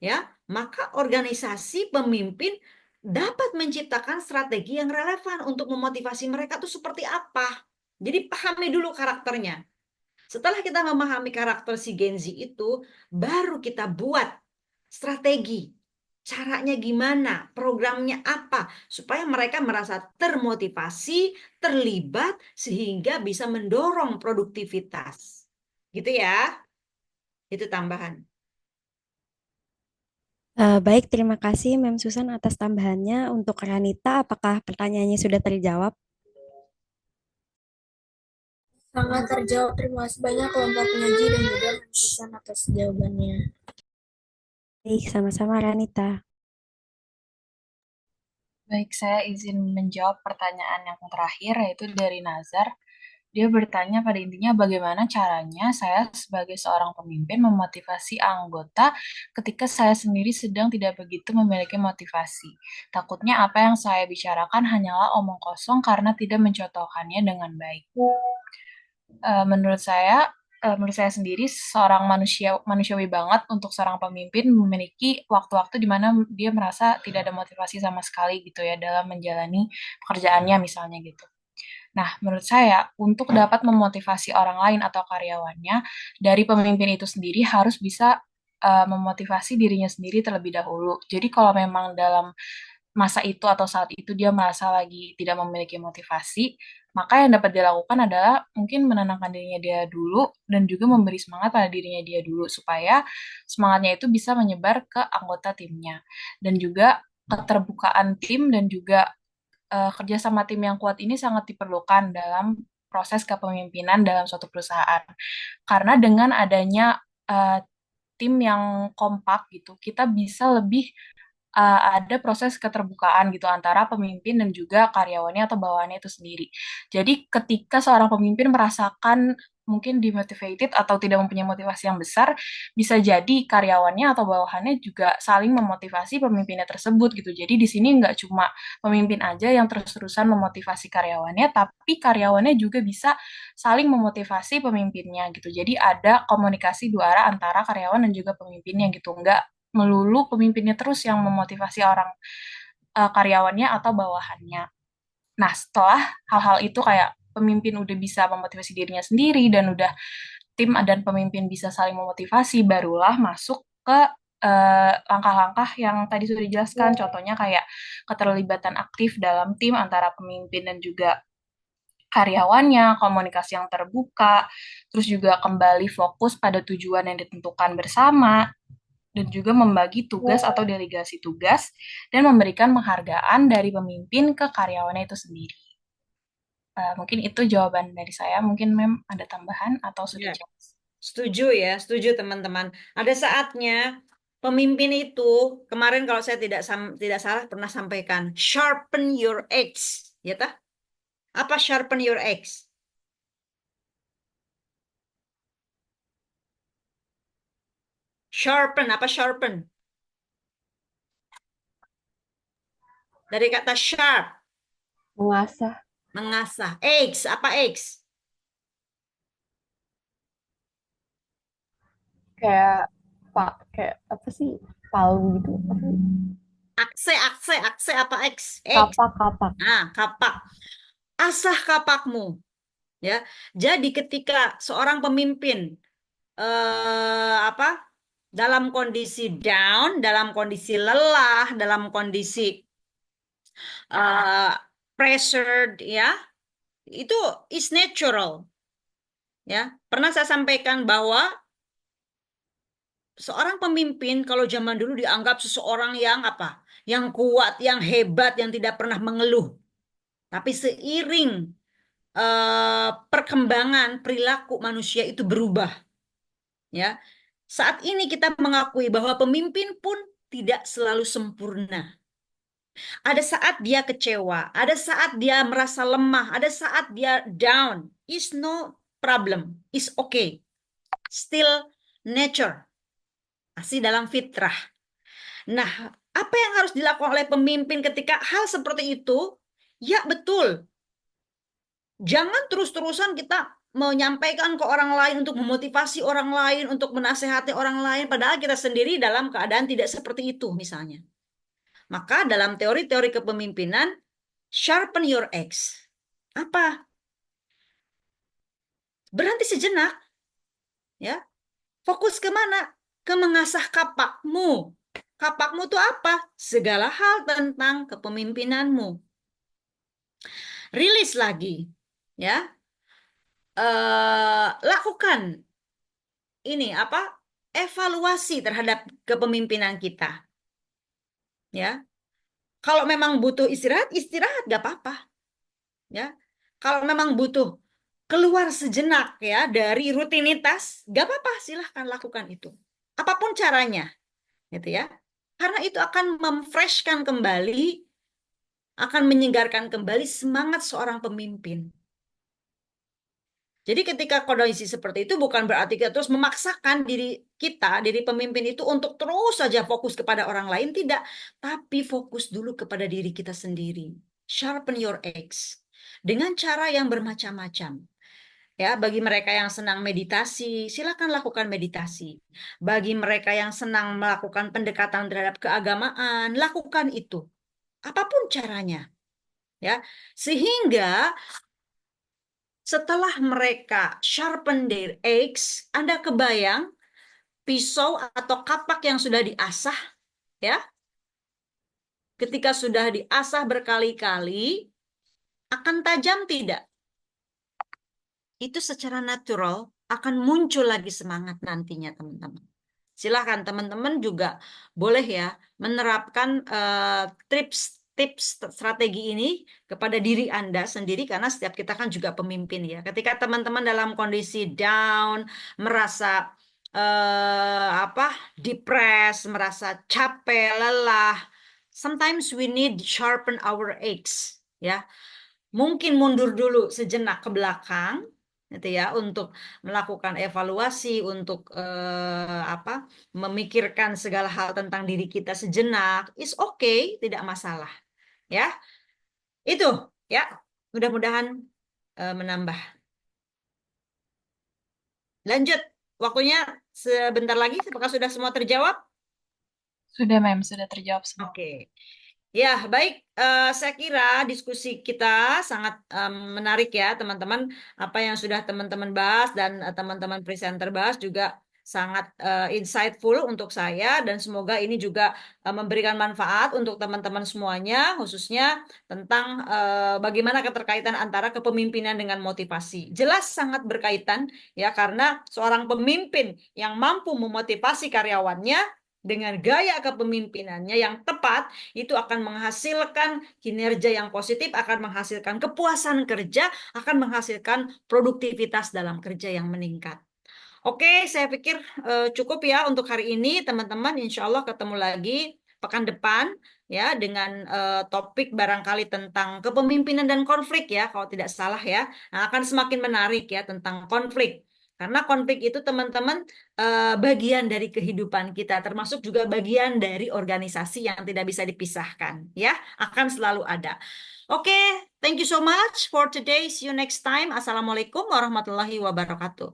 ya, maka organisasi pemimpin dapat menciptakan strategi yang relevan untuk memotivasi mereka tuh seperti apa. Jadi pahami dulu karakternya. Setelah kita memahami karakter si Gen Z itu, baru kita buat strategi. Caranya gimana, programnya apa, supaya mereka merasa termotivasi, terlibat, sehingga bisa mendorong produktivitas. Gitu ya, itu tambahan. Baik, terima kasih Mem Susan atas tambahannya. Untuk Ranita, apakah pertanyaannya sudah terjawab? Sangat terjawab. Terima kasih banyak kelompok penyaji dan juga Mas Susan atas jawabannya. Baik, sama-sama Ranita. Baik, saya izin menjawab pertanyaan yang terakhir, yaitu dari Nazar. Dia bertanya pada intinya bagaimana caranya saya sebagai seorang pemimpin memotivasi anggota ketika saya sendiri sedang tidak begitu memiliki motivasi. Takutnya apa yang saya bicarakan hanyalah omong kosong karena tidak mencontohkannya dengan baik. Menurut saya sendiri seorang manusiawi banget untuk seorang pemimpin memiliki waktu-waktu di mana dia merasa tidak ada motivasi sama sekali gitu ya dalam menjalani pekerjaannya misalnya gitu. Nah, menurut saya untuk dapat memotivasi orang lain atau karyawannya dari pemimpin itu sendiri harus bisa memotivasi dirinya sendiri terlebih dahulu. Jadi kalau memang dalam masa itu atau saat itu dia merasa lagi tidak memiliki motivasi, maka yang dapat dilakukan adalah mungkin menenangkan dirinya dia dulu dan juga memberi semangat pada dirinya dia dulu supaya semangatnya itu bisa menyebar ke anggota timnya. Dan juga keterbukaan tim dan juga kerjasama tim yang kuat ini sangat diperlukan dalam proses kepemimpinan dalam suatu perusahaan. Karena dengan adanya tim yang kompak gitu, kita bisa lebih ada proses keterbukaan gitu antara pemimpin dan juga karyawannya atau bawahannya itu sendiri. Jadi ketika seorang pemimpin merasakan mungkin demotivated atau tidak mempunyai motivasi yang besar, bisa jadi karyawannya atau bawahannya juga saling memotivasi pemimpinnya tersebut gitu. Jadi di sini nggak cuma pemimpin aja yang terus-terusan memotivasi karyawannya, tapi karyawannya juga bisa saling memotivasi pemimpinnya gitu. Jadi ada komunikasi dua arah antara karyawan dan juga pemimpinnya gitu. Nggak melulu pemimpinnya terus yang memotivasi orang karyawannya atau bawahannya. Nah, setelah hal-hal itu kayak pemimpin udah bisa memotivasi dirinya sendiri dan udah tim dan pemimpin bisa saling memotivasi, barulah masuk ke langkah-langkah yang tadi sudah dijelaskan. Contohnya kayak keterlibatan aktif dalam tim antara pemimpin dan juga karyawannya, komunikasi yang terbuka, terus juga kembali fokus pada tujuan yang ditentukan bersama, dan juga membagi tugas atau delegasi tugas, dan memberikan penghargaan dari pemimpin ke karyawannya itu sendiri. Mungkin itu jawaban dari saya. Mungkin Mem ada tambahan atau sudah Ya, jelas? setuju teman-teman. Ada saatnya pemimpin itu kemarin kalau saya tidak salah pernah sampaikan sharpen your edge, ya tah? Apa sharpen your edge? Sharpen, apa sharpen? Dari kata sharp, Mengasah. mengasah. Edge, apa edge? Kayak kayak apa sih? Palu gitu. Apa sih? Akse apa X? X. Kapak. Nah, kapak. Asah kapakmu. Ya. Jadi ketika seorang pemimpin apa? Dalam kondisi down, dalam kondisi lelah, dalam kondisi pressured ya, itu is natural. Ya. Pernah saya sampaikan bahwa seorang pemimpin kalau zaman dulu dianggap seseorang yang apa? Yang kuat, yang hebat, yang tidak pernah mengeluh. Tapi seiring perkembangan perilaku manusia itu berubah, ya. Saat ini kita mengakui bahwa pemimpin pun tidak selalu sempurna. Ada saat dia kecewa, ada saat dia merasa lemah, ada saat dia down. Is no problem, is okay. Still nature, masih dalam fitrah. Nah, apa yang harus dilakukan oleh pemimpin ketika hal seperti itu? Ya betul, jangan terus-terusan kita menyampaikan ke orang lain untuk memotivasi orang lain, untuk menasehati orang lain, padahal kita sendiri dalam keadaan tidak seperti itu misalnya. Maka dalam teori-teori kepemimpinan, sharpen your edge. Apa? Berhenti sejenak. Ya. Fokus kemana? Ke mengasah kapakmu. Kapakmu itu apa? Segala hal tentang kepemimpinanmu. Rilis lagi. Ya. Lakukan ini apa? Evaluasi terhadap kepemimpinan kita. Ya. Kalau memang butuh istirahat, istirahat gak apa-apa. Ya. Kalau memang butuh keluar sejenak ya dari rutinitas, gak apa-apa, silahkan lakukan itu. Apapun caranya. Gitu ya. Karena itu akan memfreshkan kembali, akan menyegarkan kembali semangat seorang pemimpin. Jadi ketika kondisi seperti itu bukan berarti kita terus memaksakan diri kita, diri pemimpin itu untuk terus saja fokus kepada orang lain, tidak. Tapi fokus dulu kepada diri kita sendiri. Sharpen your edge. Dengan cara yang bermacam-macam. Ya, bagi mereka yang senang meditasi, silakan lakukan meditasi. Bagi mereka yang senang melakukan pendekatan terhadap keagamaan, lakukan itu. Apapun caranya. Ya, sehingga setelah mereka sharpen their edge, Anda kebayang pisau atau kapak yang sudah diasah, ya, ketika sudah diasah berkali-kali, akan tajam tidak? Itu secara natural akan muncul lagi semangat nantinya, teman-teman. Silahkan teman-teman juga boleh ya menerapkan tips strategi ini kepada diri Anda sendiri, karena setiap kita kan juga pemimpin ya. Ketika teman-teman dalam kondisi down, merasa depressed, merasa capek, lelah, sometimes we need sharpen our edge ya. Mungkin mundur dulu sejenak ke belakang gitu ya, untuk melakukan evaluasi, untuk memikirkan segala hal tentang diri kita sejenak. Is okay, tidak masalah ya. Itu ya, mudah-mudahan menambah. Lanjut, waktunya sebentar lagi. Apakah sudah semua terjawab? Sudah, Mem, sudah terjawab semua. Oke. Ya, baik. Saya kira diskusi kita sangat menarik ya, teman-teman. Apa yang sudah teman-teman bahas dan teman-teman presenter bahas juga sangat insightful untuk saya, dan semoga ini juga memberikan manfaat untuk teman-teman semuanya, khususnya tentang bagaimana keterkaitan antara kepemimpinan dengan motivasi. Jelas sangat berkaitan ya, karena seorang pemimpin yang mampu memotivasi karyawannya dengan gaya kepemimpinannya yang tepat, itu akan menghasilkan kinerja yang positif, akan menghasilkan kepuasan kerja, akan menghasilkan produktivitas dalam kerja yang meningkat. Oke, saya pikir cukup ya untuk hari ini, teman-teman. Insya Allah ketemu lagi pekan depan ya, dengan topik barangkali tentang kepemimpinan dan konflik ya, kalau tidak salah ya. Nah, akan semakin menarik ya tentang konflik. Karena konflik itu, teman-teman, bagian dari kehidupan kita, termasuk juga bagian dari organisasi yang tidak bisa dipisahkan ya, akan selalu ada. Oke, thank you so much for today. See you next time. Assalamualaikum warahmatullahi wabarakatuh.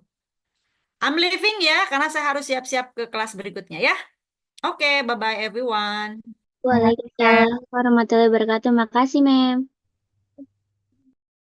I'm leaving ya, karena saya harus siap-siap ke kelas berikutnya ya. Oke, bye-bye everyone. Waalaikumsalam warahmatullahi wabarakatuh. Makasih, Mem.